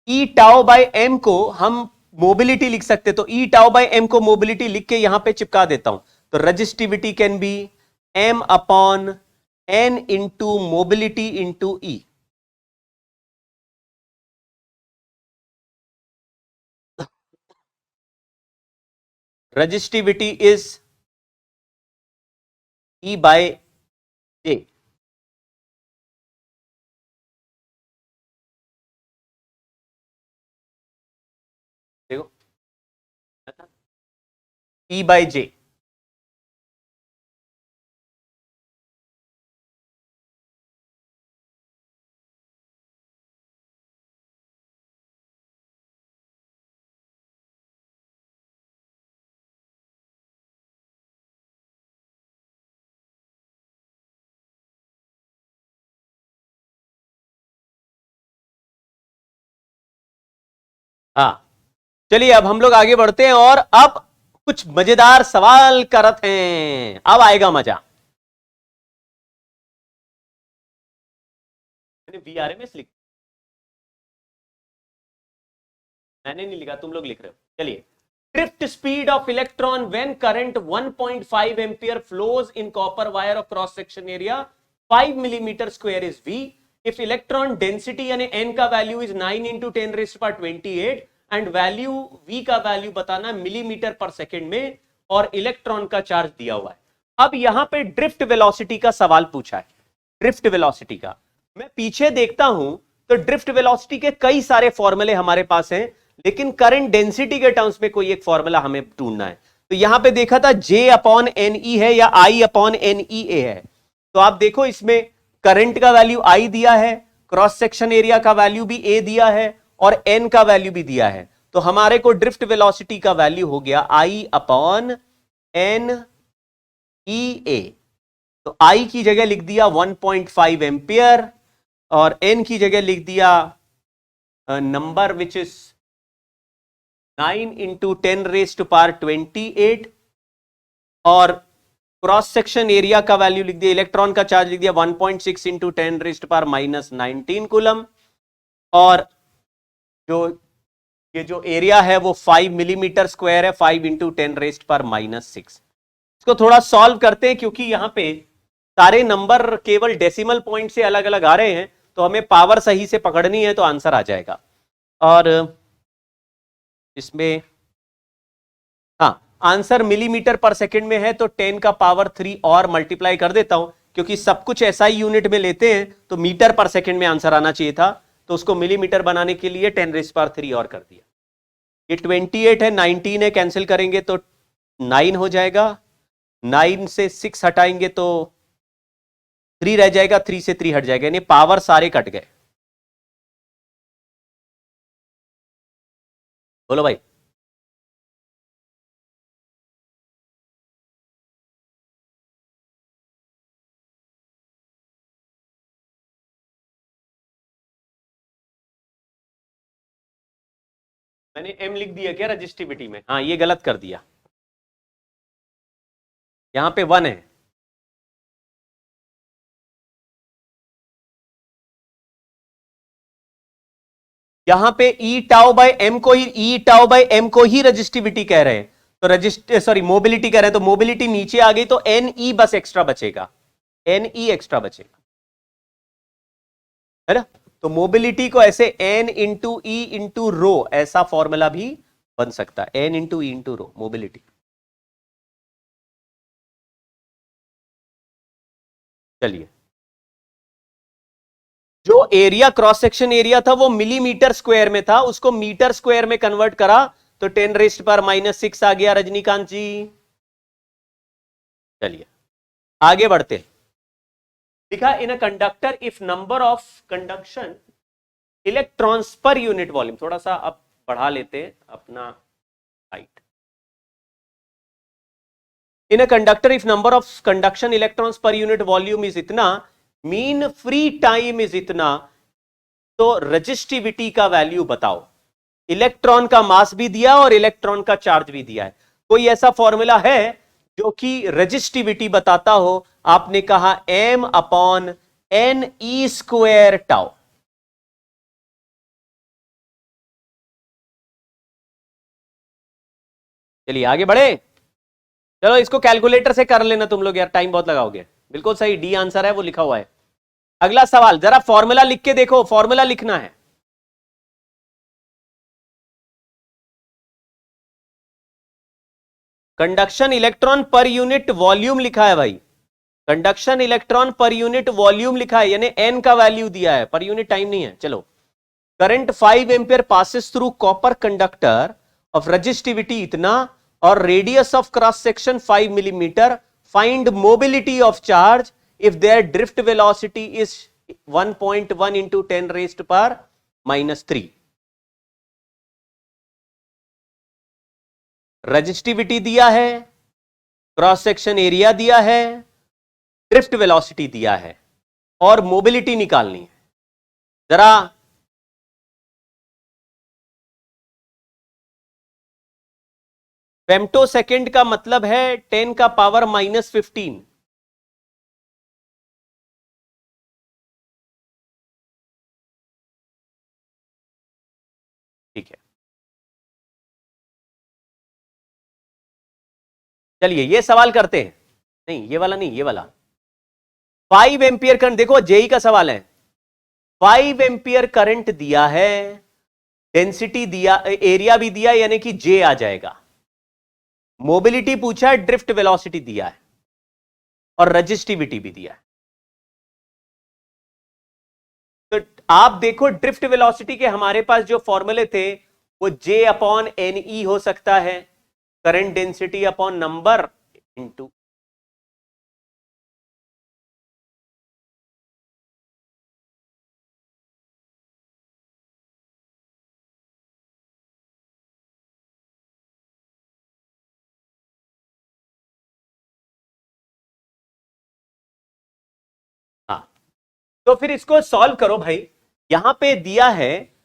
ई टाउ बाय एम को हम मोबिलिटी लिख सकते, तो ई टाउ बाय एम को मोबिलिटी लिख के यहां पे चिपका देता हूं, तो resistivity can be m upon n into mobility into e. Resistivity is E by J. देखो, ई बाय जे। हाँ, चलिए अब हम लोग आगे बढ़ते हैं और अब कुछ मजेदार सवाल करते हैं, अब आएगा मजा। मैंने वीआरएमएस लिख, मैंने नहीं लिखा, तुम लोग लिख रहे हो। चलिए, drift speed of electron when current 1.5 ampere flows in copper wire of cross section area 5 millimetre square is v if electron density यानी n का value is 9 into 10⁻28 and value v का वैल्यू बताना मिलीमीटर पर second में, और electron का charge दिया हुआ है। अब यहां पे ड्रिफ्ट वेलोसिटी का सवाल पूछा है। ड्रिफ्ट वेलोसिटी का मैं पीछे देखता हूं तो ड्रिफ्ट वेलोसिटी के कई सारे फॉर्मूले हमारे पास हैं, लेकिन करंट डेंसिटी के टर्म्स में कोई एक फॉर्मूला हमें ढूंढना है। तो यहां पे देखा था J अपॉन एन ई है या I अपॉन एन ई ए है। तो आप देखो इसमें करंट का वैल्यू I दिया है, क्रॉस सेक्शन एरिया का वैल्यू भी A दिया है और N का वैल्यू भी दिया है। तो हमारे को ड्रिफ्ट वेलोसिटी का वैल्यू हो गया I अपॉन एन ई ए। तो I की जगह लिख दिया 1.5 एम्पियर और N की जगह लिख दिया नंबर विच इज 9 इंटू 10⁻28 और क्रॉस सेक्शन एरिया का वैल्यू लिख दिया, इलेक्ट्रॉन का चार्ज लिख दिया 1.6 इंटू 10⁻⁻19 कूलम, और जो ये जो एरिया है वो 5 मिलीमीटर स्क्वायर है, 5 इंटू 10⁻⁻6। इसको थोड़ा सॉल्व करते हैं क्योंकि यहां पे सारे नंबर केवल डेसिमल पॉइंट से अलग अलग आ रहे हैं, तो हमें पावर सही से पकड़नी है तो आंसर आ जाएगा। और इसमें हाँ, आंसर मिलीमीटर पर सेकंड में है तो 10 का पावर 3 और मल्टीप्लाई कर देता हूं, क्योंकि सब कुछ एसआई यूनिट में लेते हैं तो मीटर पर सेकंड में आंसर आना चाहिए था, तो उसको मिलीमीटर बनाने के लिए 10⁻³ और कर दिया। ये 28 है, 19 है, कैंसिल करेंगे तो 9 हो जाएगा, 9 से 6 हटाएंगे तो 3 रह जाएगा, 3 से 3 हट जाएगा, यानी पावर सारे कट गए। बोलो भाई। मैंने m लिख दिया क्या रजिस्टिविटी में? हाँ, ये गलत कर दिया, यहां पे 1 है। यहां पे ई टाउ बाय एम को ही, ई टाउ बाय एम को ही रजिस्टिविटी कह रहे हैं, तो सॉरी मोबिलिटी कह रहे हैं, तो मोबिलिटी नीचे आ गई, तो एन ई बस एक्स्ट्रा बचेगा, एन ई एक्स्ट्रा बचेगा, है ना। तो मोबिलिटी को ऐसे एन इंटू ई इंटू रो, ऐसा फॉर्मूला भी बन सकता है, एन इंटू ई इंटू रो मोबिलिटी। चलिए, जो एरिया क्रॉस सेक्शन एरिया था वो मिलीमीटर स्क्वायर में था, उसको मीटर स्क्वायर में कन्वर्ट करा तो 10⁻⁻6 आ गया रजनीकांत जी। चलिए आगे बढ़ते हैं। लिखा in a conductor if number of conduction electrons per unit volume, थोड़ा सा अब बढ़ा लेते हैं अपना height. In a conductor if number of conduction electrons per unit volume is इतना, मीन फ्री टाइम इज इतना, तो रजिस्टिविटी का वैल्यू बताओ। इलेक्ट्रॉन का मास भी दिया और इलेक्ट्रॉन का चार्ज भी दिया है, कोई ऐसा फॉर्मूला है जो कि रजिस्टिविटी बताता हो? आपने कहा m upon N E square tau. चलिए आगे बढ़े, चलो इसको कैलकुलेटर से कर लेना तुम लोग यार, टाइम बहुत लगाओगे। बिल्कुल सही, डी आंसर है, वो लिखा हुआ है। अगला सवाल, जरा फॉर्मूला लिख के देखो, फॉर्मूला लिखना है। कंडक्शन इलेक्ट्रॉन पर यूनिट वॉल्यूम लिखा है भाई, कंडक्शन इलेक्ट्रॉन पर यूनिट वॉल्यूम लिखा है, यानी एन का वैल्यू दिया है, पर यूनिट टाइम नहीं है। चलो, current 5 ampere passes through copper conductor of resistivity इतना और radius of cross section 5 millimetre, find mobility of charge if their drift velocity is 1.1 into 10⁻⁻3। Resistivity दिया है, क्रॉस सेक्शन एरिया दिया है, ड्रिफ्ट वेलोसिटी दिया है और मोबिलिटी निकालनी है। जरा फेम्टो सेकेंड का मतलब है 10 का पावर -15। ठीक है, चलिए ये सवाल करते हैं। नहीं ये वाला नहीं, ये वाला 5 एम्पियर करंट, देखो जेई का सवाल है। 5 एम्पियर करंट दिया है, डेंसिटी दिया, एरिया भी दिया, यानी कि जे आ जाएगा। मोबिलिटी पूछा है, ड्रिफ्ट वेलोसिटी दिया है और रजिस्टिविटी भी दिया है। तो आप देखो ड्रिफ्ट वेलोसिटी के हमारे पास जो फॉर्मूले थे वो जे अपॉन एन ई हो सकता है, current density upon number into, हाँ। तो फिर इसको सॉल्व करो भाई, यहां पे दिया है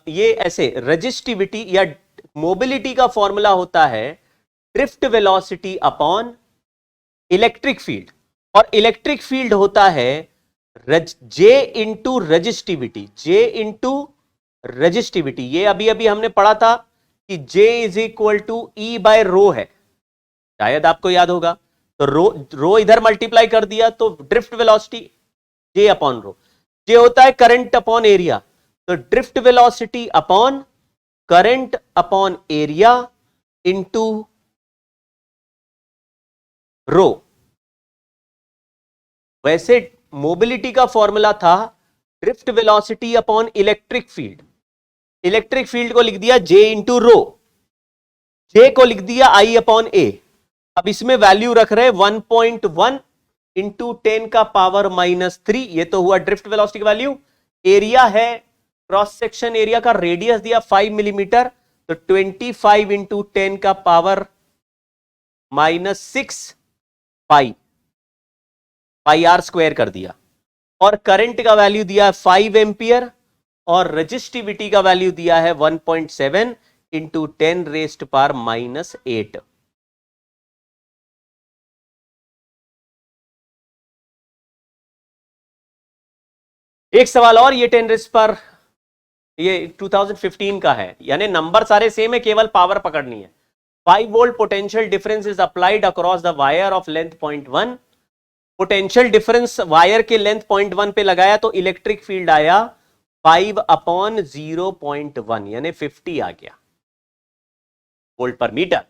ये ऐसे, रजिस्टिविटी या मोबिलिटी का फॉर्मूला होता है drift velocity upon electric field, और इलेक्ट्रिक फील्ड होता है J into resistivity, J into resistivity. ये अभी अभी हमने पढ़ा था कि J is equal to E by rho है, शायद आपको याद होगा। तो रो इधर मल्टीप्लाई कर दिया तो drift velocity J upon rho, J होता है करंट अपॉन एरिया, तो drift velocity upon current upon area into rho. वैसे मोबिलिटी का फॉर्मूला था drift velocity upon electric field, electric field को लिख दिया जे इंटू रो, जे को लिख दिया आई अपॉन ए। अब इसमें वैल्यू रख रहे 1.1 इंटू 10 का पावर -3, ये तो हुआ ड्रिफ्ट वेलोसिटी का वैल्यू। एरिया है, क्रॉस सेक्शन एरिया का रेडियस दिया 5 मिलीमीटर, तो 25 इंटू 10 का power -6 pi, pi R square कर दिया। और करंट का वैल्यू दिया है 5 एम्पियर और रजिस्टिविटी का वैल्यू दिया है 1.7 इंटू 10⁻⁻8। एक सवाल और, ये 2015 का है, यानी नंबर सारे सेम है, केवल पावर पकड़नी है। 5 volt potential difference is applied across the wire of length 0.1। Potential difference wire के लेंथ 0.1 पे लगाया तो इलेक्ट्रिक फील्ड आया 5/0.1 यानी 50 आ गया वोल्ट पर मीटर।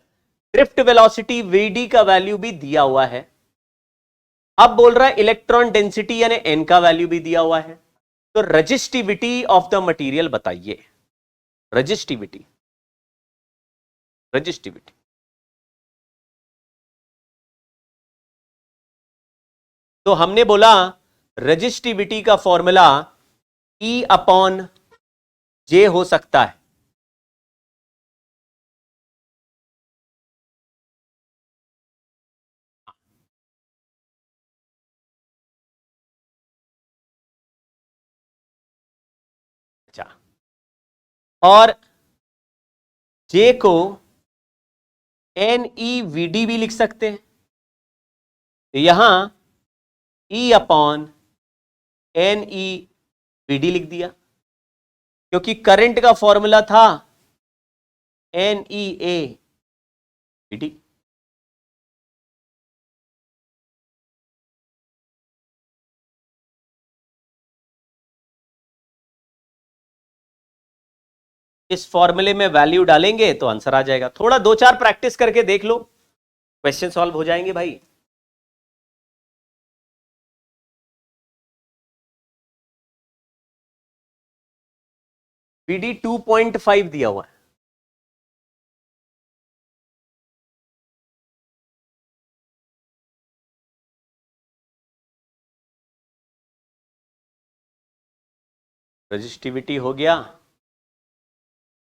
ड्रिफ्ट वेलोसिटी वीडी का वैल्यू भी दिया हुआ है। अब बोल रहा है इलेक्ट्रॉन डेंसिटी यानी एन का वैल्यू भी दिया हुआ है। तो रजिस्टिविटी ऑफ द मटेरियल बताइए। रजिस्टिविटी तो हमने बोला रजिस्टिविटी का फॉर्मूला E/J हो सकता है। अच्छा, और J को NEVD भी लिख सकते हैं। तो यहां E/NEVD लिख दिया, क्योंकि करंट का फॉर्मूला था NEAVD। इस फॉर्मूले में वैल्यू डालेंगे तो आंसर आ जाएगा। थोड़ा 2-4 प्रैक्टिस करके देख लो, क्वेश्चन सॉल्व हो जाएंगे भाई। VD 2.5 दिया हुआ है। रजिस्टिविटी हो गया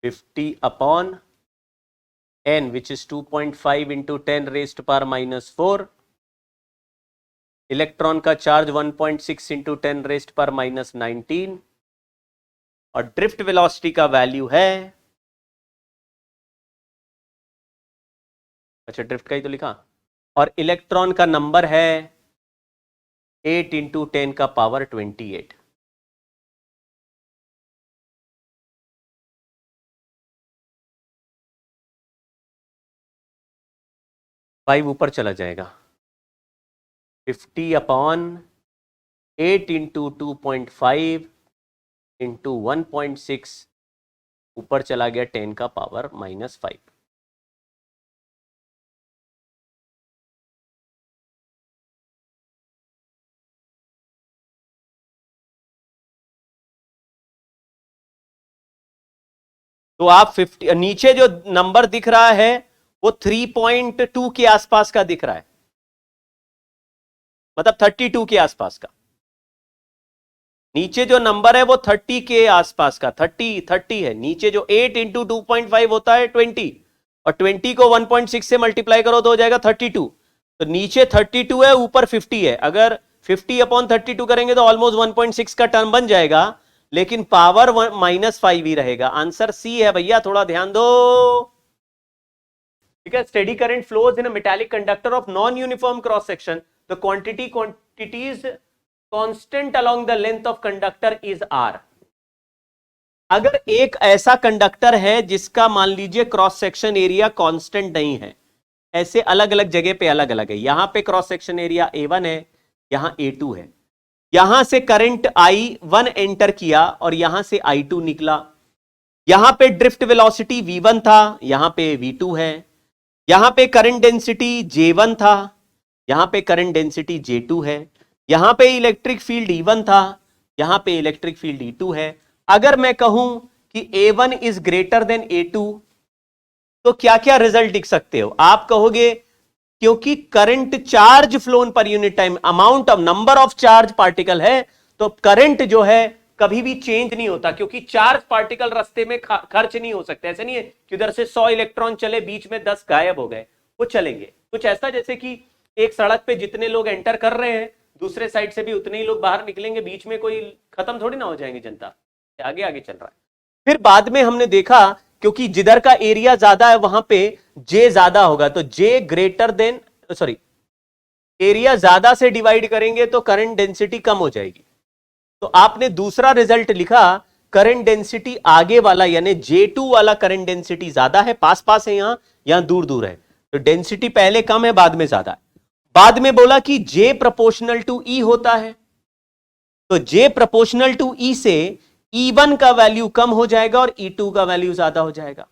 50/N which is 2.5 into 10⁻⁻⁴। Electron का चार्ज 1.6 into 10⁻⁻19 और ड्रिफ्ट वेलोसिटी का वैल्यू है, अच्छा ड्रिफ्ट का ही तो लिखा, और इलेक्ट्रॉन का नंबर है 8 into 10⁻28। फाइव ऊपर चला जाएगा। 50/8 into 2.5 into 1.6 ऊपर चला गया 10⁻⁻5। तो आप 50 नीचे जो नंबर दिख रहा है वो 3.2 के आसपास का दिख रहा है, मतलब 32 के आसपास का। नीचे जो नंबर है वो 30 के आसपास का, 30 है नीचे। जो 8 into 2.5 होता है 20, और 20 को 1.6 से मल्टीप्लाई करो तो हो जाएगा 32। तो नीचे 32 है, ऊपर 50 है। अगर 50/32 करेंगे तो ऑलमोस्ट 1.6 का टर्म बन जाएगा, लेकिन पावर -5 ही रहेगा। आंसर सी है भैया, थोड़ा ध्यान दो। ठीक है, steady current flows in a metallic conductor of non uniform cross section, the quantities constant along the length of conductor is R. अगर एक ऐसा कंडक्टर है जिसका मान लीजिए क्रॉस सेक्शन एरिया कांस्टेंट नहीं है, ऐसे अलग अलग जगह पे अलग अलग है। यहां पे क्रॉस सेक्शन एरिया A1 है, यहां A2 है। यहां से करंट I1 एंटर किया और यहां से I2 निकला। यहां पे ड्रिफ्ट वेलोसिटी V1 था, यहां पे V2 है। यहां पे करंट डेंसिटी J1 था, यहां पे करंट डेंसिटी J2 है। यहां पे इलेक्ट्रिक फील्ड E1 था, यहां पे इलेक्ट्रिक फील्ड E2 है। अगर मैं कहूं कि A1 is greater than A2 तो क्या क्या रिजल्ट दिख सकते हो आप? कहोगे क्योंकि current charge phloem per unit time, amount of number of charge particle है, तो करंट जो है कभी भी चेंज नहीं होता, क्योंकि चार्ज पार्टिकल रास्ते में खर्च नहीं हो सकते। ऐसे नहीं है कि उधर से 100 इलेक्ट्रॉन चले, बीच में 10 गायब हो गए, वो चलेंगे। कुछ ऐसा जैसे कि एक सड़क पे जितने लोग एंटर कर रहे हैं, दूसरे साइड से भी उतने ही लोग बाहर निकलेंगे, बीच में कोई खत्म थोड़ी ना हो जाएंगे, जनता आगे आगे चल रहा है। फिर बाद में हमने देखा क्योंकि जिधर का एरिया ज्यादा है वहां पे जे ज्यादा होगा, तो जे ग्रेटर देन, सॉरी, एरिया ज्यादा से डिवाइड करेंगे तो करंट डेंसिटी कम हो जाएगी। तो आपने दूसरा रिजल्ट लिखा, करंट डेंसिटी आगे वाला यानी J2 वाला करंट डेंसिटी ज्यादा है, पास पास है, यहां दूर दूर है, तो डेंसिटी पहले कम है बाद में ज्यादा है। बाद में बोला कि J प्रोपोर्शनल टू E होता है, तो J प्रोपोर्शनल टू E से E1 का वैल्यू कम हो जाएगा और E2 का वैल्यू ज्यादा हो जाएगा।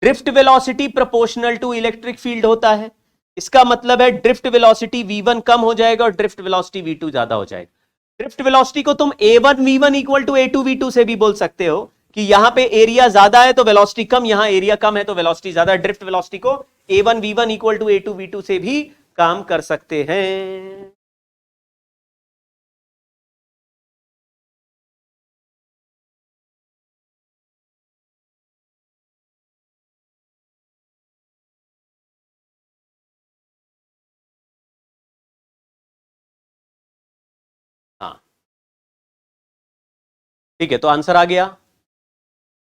Drift velocity proportional to electric field होता है, इसका मतलब है ड्रिफ्ट वेलोसिटी V1 कम हो जाएगा और ड्रिफ्ट वेलोसिटी V2 ज्यादा हो जाएगा। ड्रिफ्ट वेलोसिटी को तुम A1 V1 equal to A2 V2 से भी बोल सकते हो कि यहां पे एरिया ज्यादा है तो वेलोसिटी कम, यहां एरिया कम है तो वेलोसिटी ज्यादा। ड्रिफ्ट वेलोसिटी को A1 V1 equal to A2 V2 से भी काम कर सकते हैं। हाँ ठीक है, तो आंसर आ गया।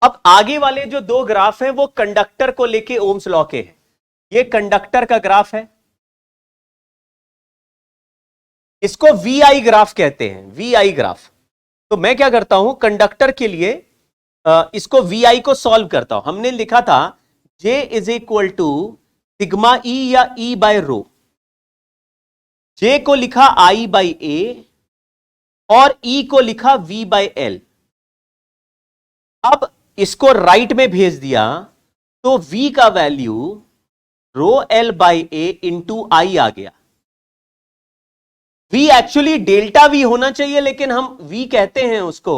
अब आगे वाले जो दो ग्राफ हैं वो कंडक्टर को लेके ओम्स लॉ के हैं। ये कंडक्टर का ग्राफ है, इसको VI ग्राफ कहते हैं, VI ग्राफ। तो मैं क्या करता हूं, कंडक्टर के लिए इसको VI को सॉल्व करता हूं। हमने लिखा था J is equal to sigma E या E बाय रो। J को लिखा I बाई A और E को लिखा V बाय L। अब इसको राइट में भेज दिया तो V का value rho L by A into I आ गया। V एक्चुअली डेल्टा V होना चाहिए लेकिन हम V कहते हैं उसको,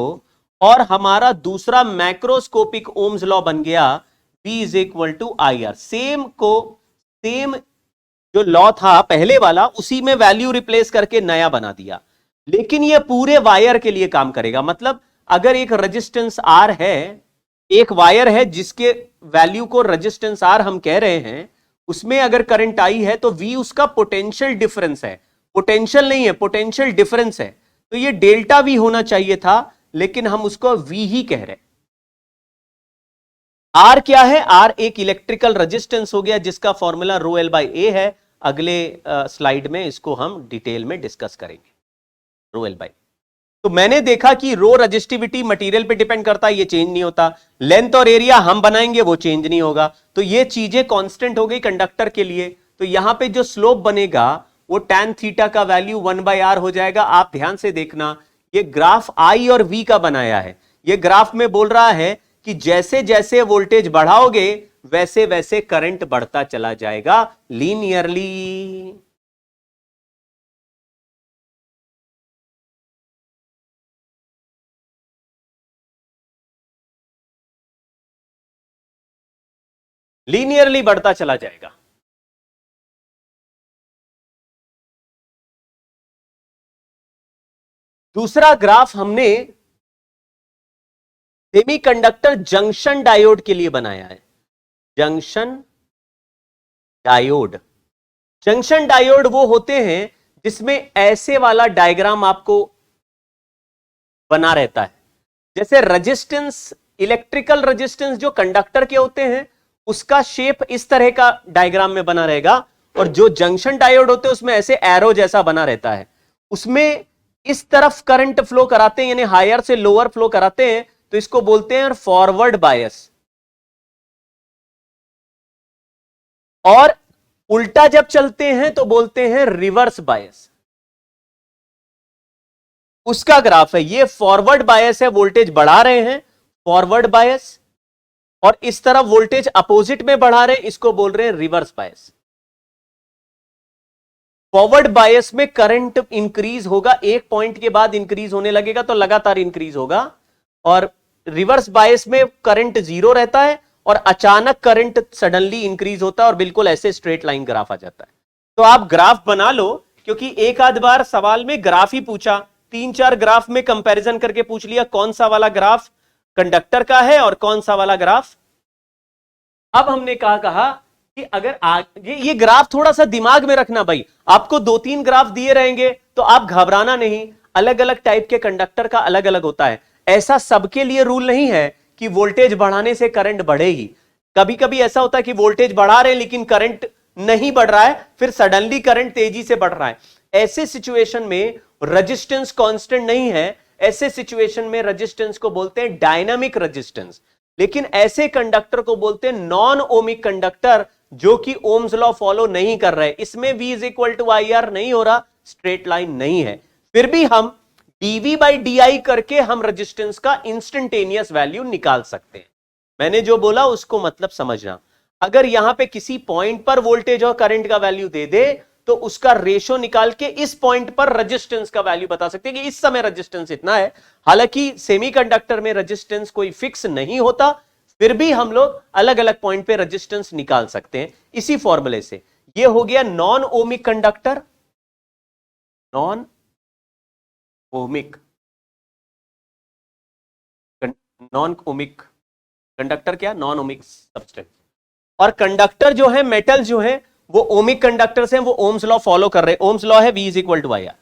और हमारा दूसरा मैक्रोस्कोपिक ओम्स लॉ बन गया V is equal to IR। Same जो लॉ था पहले वाला उसी में वैल्यू रिप्लेस करके नया बना दिया, लेकिन ये पूरे वायर के लिए काम करेगा। मतलब अगर एक रेजिस्टेंस R है, एक वायर है जिसके वैल्यू को रेजिस्टेंस R हम कह रहे हैं, उसमें अगर करंट आई है तो V उसका पोटेंशियल डिफरेंस है, पोटेंशियल नहीं है, पोटेंशियल डिफरेंस है। तो ये डेल्टा V होना चाहिए था लेकिन हम उसको V ही कह रहे हैं। R क्या है, R एक इलेक्ट्रिकल रेजिस्टेंस हो गया जिसका formula rho L by A है। अगले स्लाइड में इसको हम डिटेल में डिस्कस करेंगे, रो L बाई। तो मैंने देखा कि रो रेजिस्टिविटी मटेरियल पे डिपेंड करता है, ये चेंज नहीं होता। लेंथ और एरिया हम बनाएंगे वो चेंज नहीं होगा, तो ये चीजें कांस्टेंट हो गई कंडक्टर के लिए। तो यहां पे जो स्लोप बनेगा वो tan थीटा का वैल्यू 1/r हो जाएगा। आप ध्यान से देखना, ये ग्राफ I और V का बनाया है। ये ग्राफ में बोल रहा है कि जैसे जैसे वोल्टेज बढ़ाओगे वैसे वैसे करंट बढ़ता चला जाएगा लीनियरली। लीनियरली बढ़ता चला जाएगा। दूसरा ग्राफ हमने सेमीकंडक्टर जंक्शन डायोड के लिए बनाया है। जंक्शन डायोड, जंक्शन डायोड वो होते हैं जिसमें ऐसे वाला डायग्राम आपको बना रहता है। जैसे रेजिस्टेंस, इलेक्ट्रिकल रेजिस्टेंस जो कंडक्टर के होते हैं उसका शेप इस तरह का डायग्राम में बना रहेगा, और जो जंक्शन डायोड होते हैं उसमें ऐसे एरो जैसा बना रहता है। उसमें इस तरफ करंट फ्लो कराते हैं यानी हायर से लोअर फ्लो कराते हैं, तो इसको बोलते हैं फॉरवर्ड बायस। और उल्टा जब चलते हैं तो बोलते हैं रिवर्स बायस। उसका ग्राफ है, ये फॉरवर्ड बायस है, वोल्टेज बढ़ा रहे हैं फॉरवर्ड बायस, और इस तरफ वोल्टेज अपोजिट में बढ़ा रहे हैं, इसको बोल रहे हैं रिवर्स बायस। फॉरवर्ड बायस में करंट इंक्रीज होगा, एक पॉइंट के बाद इंक्रीज होने लगेगा तो लगातार इंक्रीज होगा, और रिवर्स बायस में करंट जीरो रहता है और अचानक करंट सडनली इंक्रीज होता है और बिल्कुल ऐसे स्ट्रेट लाइन ग्राफ आ जाता है। तो आप ग्राफ बना लो, क्योंकि एक आध बार सवाल में ग्राफ ही पूछा, 3-4 ग्राफ में कंपैरिजन करके पूछ लिया कौन सा वाला ग्राफ कंडक्टर का है और कौन सा वाला ग्राफ। अब हमने कहा कि अगर ये ग्राफ थोड़ा सा दिमाग में रखना भाई, आपको 2-3 ग्राफ दिए रहेंगे तो आप घबराना नहीं। अलग अलग टाइप के कंडक्टर का अलग अलग होता है, ऐसा सबके लिए रूल नहीं है कि वोल्टेज बढ़ाने से करंट बढ़ेगी। कभी कभी ऐसा होता है कि वोल्टेज बढ़ा रहे हैं लेकिन करंट नहीं बढ़ रहा है, फिर सडनली करंट तेजी से बढ़ रहा है। ऐसे सिचुएशन में रेजिस्टेंस कांस्टेंट नहीं है, ऐसे सिचुएशन में रेजिस्टेंस को बोलते हैं डायनामिक रेजिस्टेंस। लेकिन ऐसे कंडक्टर को बोलते हैं नॉन ओमिक कंडक्टर, जो कि ओम्स लॉ फॉलो नहीं कर रहे। इसमें V is equal to IR नहीं हो रहा, स्ट्रेट लाइन नहीं है, फिर भी हम dV बाई DI करके हम रेजिस्टेंस का इंस्टेंटेनियस वैल्यू निकाल सकते हैं। मैंने जो बोला उसको मतलब समझना। अगर यहां पे किसी पॉइंट पर वोल्टेज और करंट का वैल्यू दे दे तो उसका रेशो निकाल के इस पॉइंट पर रेजिस्टेंस का वैल्यू बता सकते हैं कि इस समय रेजिस्टेंस इतना है। हालांकि सेमीकंडक्टर में रेजिस्टेंस कोई फिक्स नहीं होता, फिर भी हम लोग अलग अलग पॉइंट पे रेजिस्टेंस निकाल सकते हैं इसी फॉर्मूले से। ये हो गया non ohmic conductor. Non ohmic conductor क्या? Non ohmic substance. और कंडक्टर जो है, मेटल जो है, वो ओमिक कंडक्टर्स हैं, वो ओम्स लॉ फॉलो कर रहे हैं। ओम्स लॉ है V is equal to IR।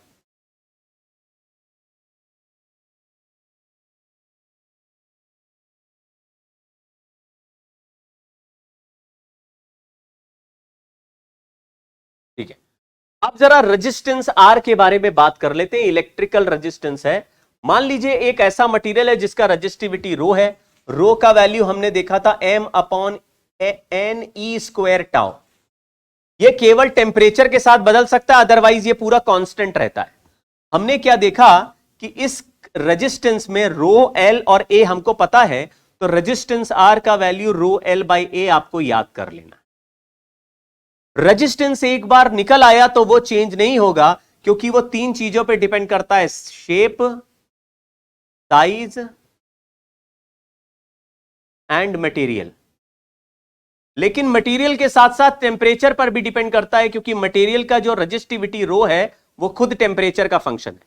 ठीक है, अब जरा रेजिस्टेंस R के बारे में बात कर लेते हैं। इलेक्ट्रिकल रेजिस्टेंस है। मान लीजिए एक ऐसा मटेरियल है जिसका रेजिस्टिविटी रो है। रो का वैल्यू हमने देखा था m/n² टाउ। ये केवल टेम्परेचर के साथ बदल सकता है, अदरवाइज ये पूरा कांस्टेंट रहता है। हमने क्या देखा कि इस रेजिस्टेंस में रो L और A हमको पता है, तो रेजिस्टेंस R का value rho L by A आपको याद कर लेना। रेजिस्टेंस एक बार निकल आया तो वो चेंज नहीं होगा, क्योंकि वो तीन चीजों पे डिपेंड करता है, शेप, साइज एंड मटेरियल। लेकिन मटेरियल के साथ साथ टेम्परेचर पर भी डिपेंड करता है, क्योंकि मटेरियल का जो रेजिस्टिविटी रो है वो खुद टेम्परेचर का फंक्शन है।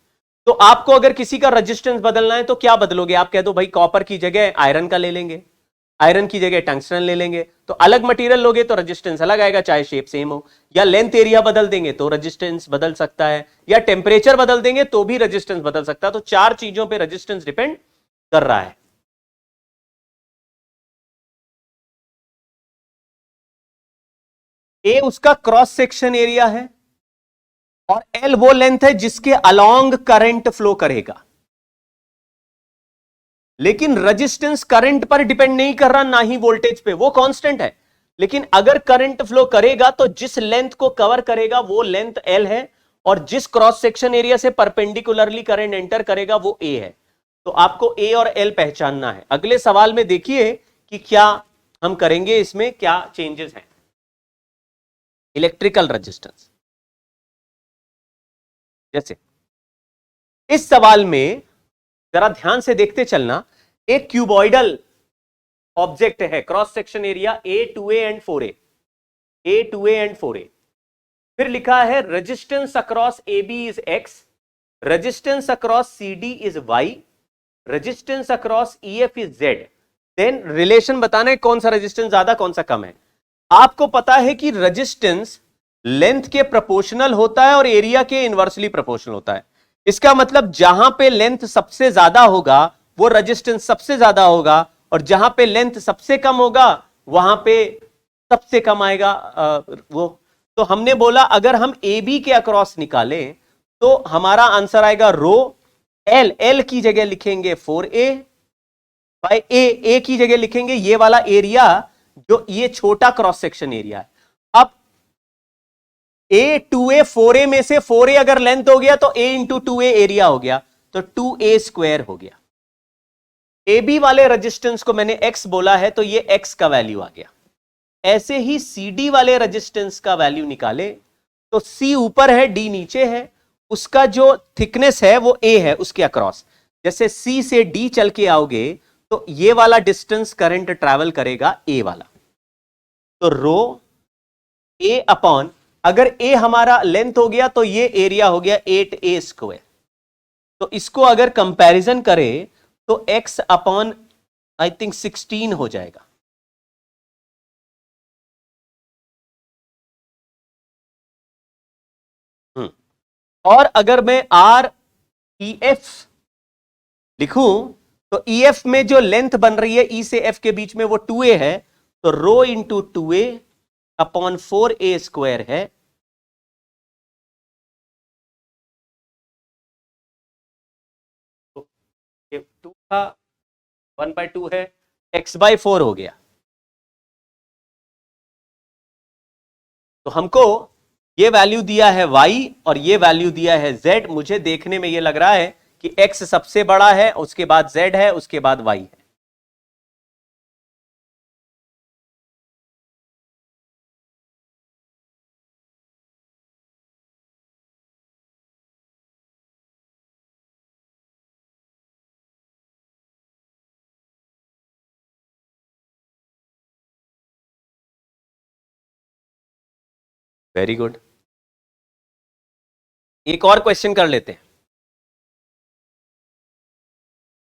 तो आपको अगर किसी का रेजिस्टेंस बदलना है तो क्या बदलोगे? आप कह दो भाई कॉपर की जगह आयरन का ले लेंगे, आयरन की जगह टंगस्टन ले लेंगे। तो अलग मटेरियल लोगे तो रेजिस्टेंस अलग आएगा, चाहे शेप सेम हो। या लेंथ एरिया बदल देंगे तो रेजिस्टेंस बदल सकता है, या टेम्परेचर बदल देंगे तो भी रेजिस्टेंस बदल सकता है। तो चार चीजों पे रेजिस्टेंस डिपेंड कर रहा है। ए उसका क्रॉस सेक्शन एरिया है और एल वो लेंथ है जिसके अलोंग करंट फ्लो करेगा। लेकिन रेजिस्टेंस करंट पर डिपेंड नहीं कर रहा, ना ही वोल्टेज पे, वो कांस्टेंट है। लेकिन अगर करंट फ्लो करेगा तो जिस लेंथ को कवर करेगा वो लेंथ एल है, और जिस क्रॉस सेक्शन एरिया से परपेंडिकुलरली करंट एंटर करेगा वो ए है। तो आपको ए और एल पहचानना है। अगले सवाल में देखिए कि क्या हम करेंगे, इसमें क्या चेंजेस हैं। इलेक्ट्रिकल रेजिस्टेंस, जैसे इस सवाल में जरा ध्यान से देखते चलना। एक क्यूबॉइडल ऑब्जेक्ट है, cross section area A2A and 4A, A2A and 4A। फिर लिखा है resistance across AB is X, resistance across CD is Y, resistance across EF is Z। Then relation बताना है कौन सा रेजिस्टेंस ज्यादा कौन सा कम है। आपको पता है कि रेजिस्टेंस लेंथ के प्रोपोर्शनल होता है और एरिया के इनवर्सली प्रोपोर्शनल होता है। इसका मतलब जहां पे लेंथ सबसे ज्यादा होगा वो रेजिस्टेंस सबसे ज्यादा होगा, और जहां पे लेंथ सबसे कम होगा वहां पे सबसे कम आएगा वो। तो हमने बोला अगर हम AB के अक्रॉस निकालें तो हमारा आंसर आएगा रो L, L की जगह लिखेंगे 4A बाय A, A की जगह लिखेंगे ये वाला एरिया जो ये छोटा क्रॉस सेक्शन एरिया है। अब A2A 4A में से 4A अगर लेंथ हो गया तो A इंटू 2A एरिया हो गया, तो 2A² हो गया। AB वाले रेजिस्टेंस को मैंने X बोला है तो ये X का वैल्यू आ गया। ऐसे ही CD वाले रेजिस्टेंस का वैल्यू निकाले तो C ऊपर है, D नीचे है, उसका जो थिकनेस है वो A है उसके अक्रॉस। जैसे C से D चल के आओगे तो ये वाला डिस्टेंस करंट ट्रैवल करेगा A वाला। तो रो A अपॉन, अगर A हमारा लेंथ हो गया तो ये एरिया हो गया 8A²। तो इसको अगर कंपैरिजन करें तो X अपॉन आई थिंक 16 हो जाएगा। और अगर मैं REF लिखूं तो EF में जो लेंथ बन रही है E से F के बीच में वो 2A है, तो rho into 2a upon 4a square है, तो ये 2 था, 1/2 है, x/4 हो गया। तो हमको ये वैल्यू दिया है y और ये वैल्यू दिया है z। मुझे देखने में ये लग रहा है कि x सबसे बड़ा है, उसके बाद z है, उसके बाद y है। Very good. एक और क्वेश्चन कर लेते हैं।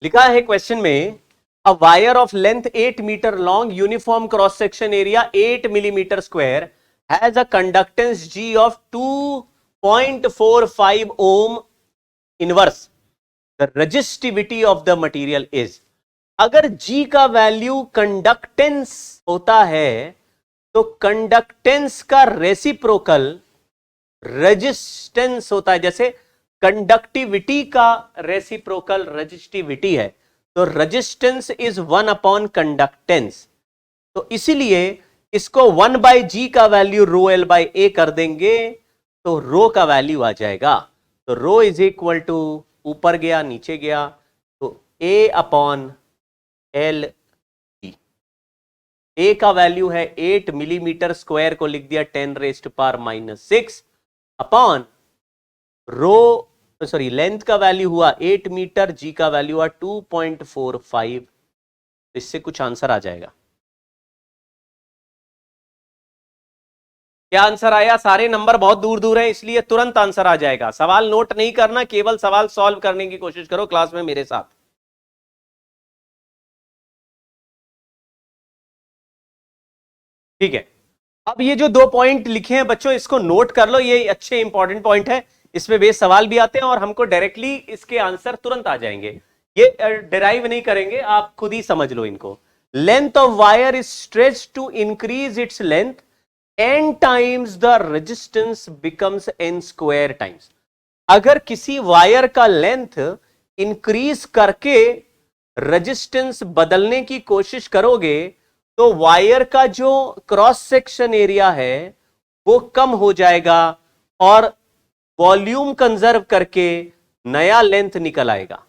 लिखा है क्वेश्चन में, a wire of length 8 metre long, uniform cross section area 8 millimetre square, has a conductance G of 2.45 ohm inverse, the resistivity of the material is. अगर G का वैल्यू कंडक्टेंस होता है तो कंडक्टेंस का रेसिप्रोकल रेजिस्टेंस होता है। जैसे conductivity का रेसिप्रोकल रेजिस्टिविटी है, तो रेजिस्टेंस इज 1 अपॉन कंडक्टेंस। तो इसीलिए इसको 1/g का वैल्यू रो एल बाई ए कर देंगे, तो रो का वैल्यू आ जाएगा। तो रो इज इक्वल टू, ऊपर गया नीचे गया, तो ए अपॉन एल। ए का वैल्यू है 8 मिलीमीटर स्क्वायर को लिख दिया 10⁻⁻⁶ अपॉन रो, सॉरी लेंथ का वैल्यू हुआ 8 मीटर, जी का वैल्यू हुआ 2.45। इससे कुछ आंसर आ जाएगा। क्या आंसर आया? सारे नंबर बहुत दूर दूर हैं इसलिए तुरंत आंसर आ जाएगा। सवाल नोट नहीं करना, केवल सवाल सॉल्व करने की कोशिश करो क्लास में मेरे साथ। ठीक है, अब ये जो 2 पॉइंट लिखे हैं बच्चों, इसको नोट कर लो, ये अच्छे इंपॉर्टेंट पॉइंट है। इसमें बेस सवाल भी आते हैं और हमको डायरेक्टली इसके आंसर तुरंत आ जाएंगे। ये डिराइव नहीं करेंगे, आप खुद ही समझ लो इनको। Length of wire is stretch to increase its length n times the resistance becomes n square times. अगर किसी वायर का लेंथ इंक्रीज करके रेजिस्टेंस बदलने की कोशिश करोगे तो वायर का जो क्रॉस सेक्शन एरिया है वो कम हो जाएगा और वॉल्यूम कंजर्व करके नया लेंथ निकल आएगा।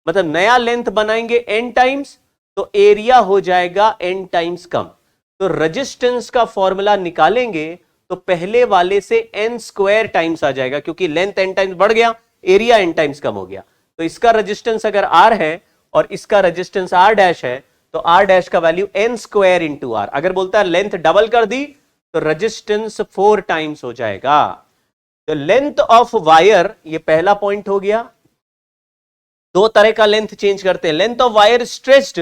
मतलब नया लेंथ बनाएंगे n टाइम्स, तो एरिया हो जाएगा n टाइम्स कम। तो रेजिस्टेंस का फॉर्मूला निकालेंगे तो पहले वाले से n स्क्वायर टाइम्स आ जाएगा, क्योंकि लेंथ n टाइम्स बढ़ गया, एरिया n टाइम्स कम हो गया। तो इसका रेजिस्टेंस अगर r है और इसका रेजिस्टेंस r डैश है, तो r डैश का value n square into r। अगर बोलता है लेंथ डबल कर दी तो रेजिस्टेंस 4 टाइम्स हो जाएगा। तो लेंथ ऑफ वायर, ये पहला पॉइंट हो गया। दो तरह का लेंथ चेंज करते हैं। Length of wire stretched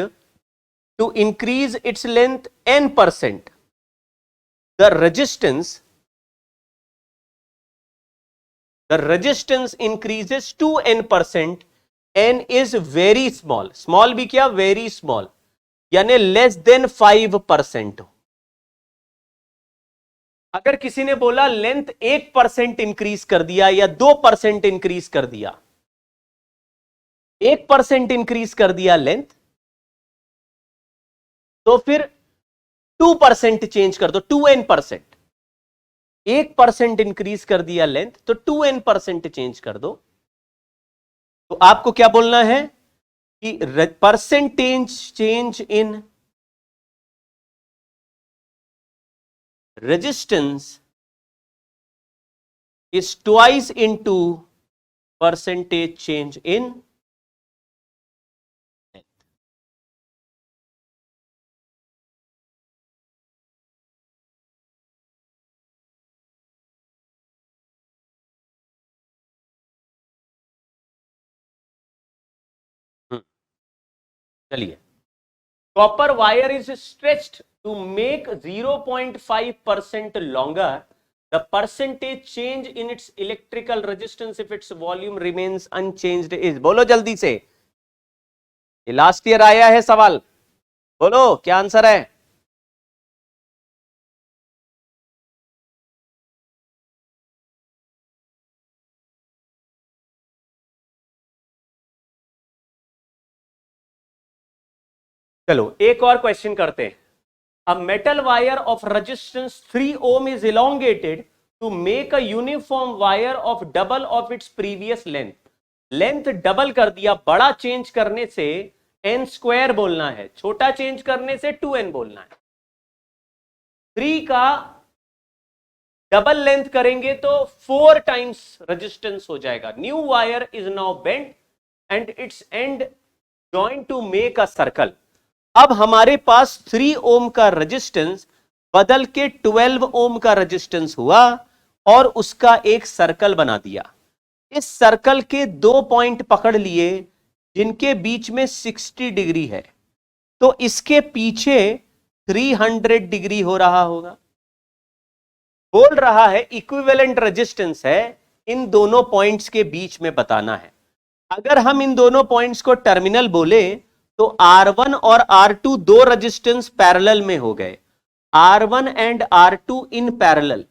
to increase its length n%, the resistance increases to n%, n is very small, small भी क्या, very small, यानी लेस देन 5%। अगर किसी ने बोला लेंथ 1% इंक्रीज कर दिया या 2% इंक्रीज कर दिया, 1% इंक्रीज कर दिया लेंथ, तो फिर 2% चेंज कर दो, 2n%। 1% इंक्रीज कर दिया लेंथ तो 2n% चेंज कर दो। तो आपको क्या बोलना है कि percentage change in resistance is twice into percentage change in. चलिए, copper wire is stretched to make 0.5% longer, the percentage change in its electrical resistance if its volume remains unchanged is। बोलो जल्दी से, ये लास्ट ईयर आया है सवाल, बोलो क्या आंसर है। चलो एक और क्वेश्चन करते हैं। A metal wire of resistance 3 ohm is elongated to make a uniform wire of double of its previous length. Length double कर दिया, बड़ा चेंज करने से n स्क्वायर बोलना है, छोटा चेंज करने से 2n बोलना है। 3 का डबल लेंथ करेंगे तो 4 टाइम्स रेजिस्टेंस हो जाएगा। New wire is now bent and its end joint to make a circle. अब हमारे पास 3 ओम का रेजिस्टेंस बदल के 12 ओम का रेजिस्टेंस हुआ और उसका एक सर्कल बना दिया। इस सर्कल के 2 पॉइंट पकड़ लिए जिनके बीच में 60 डिग्री है, तो इसके पीछे 300 डिग्री हो रहा होगा। बोल रहा है इक्विवेलेंट रेजिस्टेंस है, इन दोनों पॉइंट्स के बीच में बताना है। अगर हम इन दोनों पॉइंट्स को टर्मिनल बोले तो R1 और R2 दो रेजिस्टेंस पैरेलल में हो गए, R1 and R2 in parallel.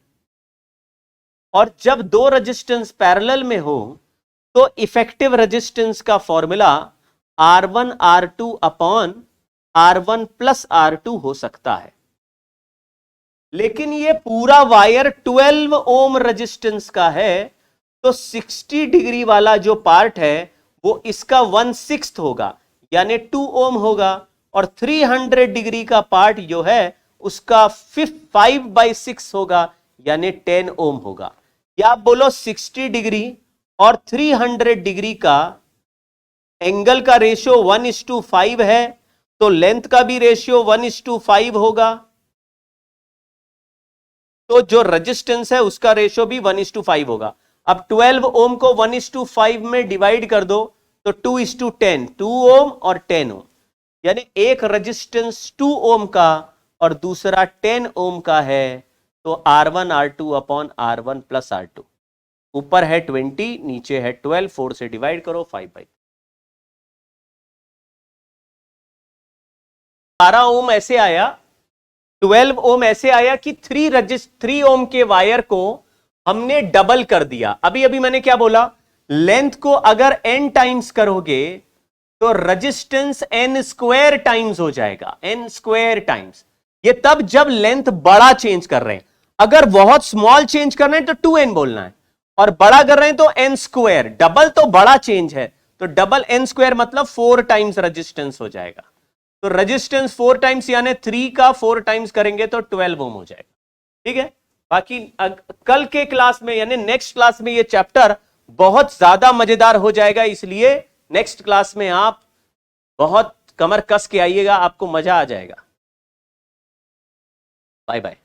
और जब दो रेजिस्टेंस पैरेलल में हो तो इफेक्टिव रेजिस्टेंस का formula R1 R2 upon R1 plus R2 हो सकता है। लेकिन ये पूरा वायर 12 ओम रेजिस्टेंस का है, तो 60 डिग्री वाला जो पार्ट है वो इसका 1/6 होगा, यानी 2 ओम होगा, और 300 डिग्री का पार्ट जो है उसका 5/6 होगा, यानी 10 ओम होगा। या आप बोलो 60 डिग्री और 300 डिग्री का एंगल का रेशियो 1:5 है, तो लेंथ का भी रेशियो 1:5 होगा, तो जो रेजिस्टेंस है उसका रेशियो भी 1:5 होगा। अब 12 ओम को 1:5 में डिवाइड कर दो तो 2:10, 2 ओम और 10 ओम, यानी एक रेजिस्टेंस 2 ओम का और दूसरा 10 ओम का है, तो R1 R2 upon R1 plus R2। ऊपर है 20, नीचे है 12, 4 से डिवाइड करो 5/3। 12 ओम ऐसे आया, 12 ओम ऐसे आया कि 3 ओम के वायर को हमने डबल कर दिया। अभी अभी मैंने क्या बोला, लेंथ को अगर n टाइम्स करोगे तो रेजिस्टेंस n स्क्वायर टाइम्स हो जाएगा, n स्क्वायर टाइम्स। ये तब जब लेंथ बड़ा चेंज कर रहे हैं। अगर बहुत स्मॉल चेंज कर रहे हैं तो 2n बोलना है, और बड़ा कर रहे हैं तो n स्क्वायर। डबल तो बड़ा चेंज है, तो डबल n स्क्वायर मतलब 4 टाइम्स रेजिस्टेंस हो जाएगा। तो रेजिस्टेंस 4 टाइम्स यानी 3 का 4 टाइम्स करेंगे तो 12 ओम हो जाएगा। ठीक है, बाकी कल के क्लास में यानी नेक्स्ट क्लास में ये चैप्टर बहुत ज्यादा मजेदार हो जाएगा, इसलिए नेक्स्ट क्लास में आप बहुत कमर कस के आइएगा, आपको मजा आ जाएगा। Bye bye.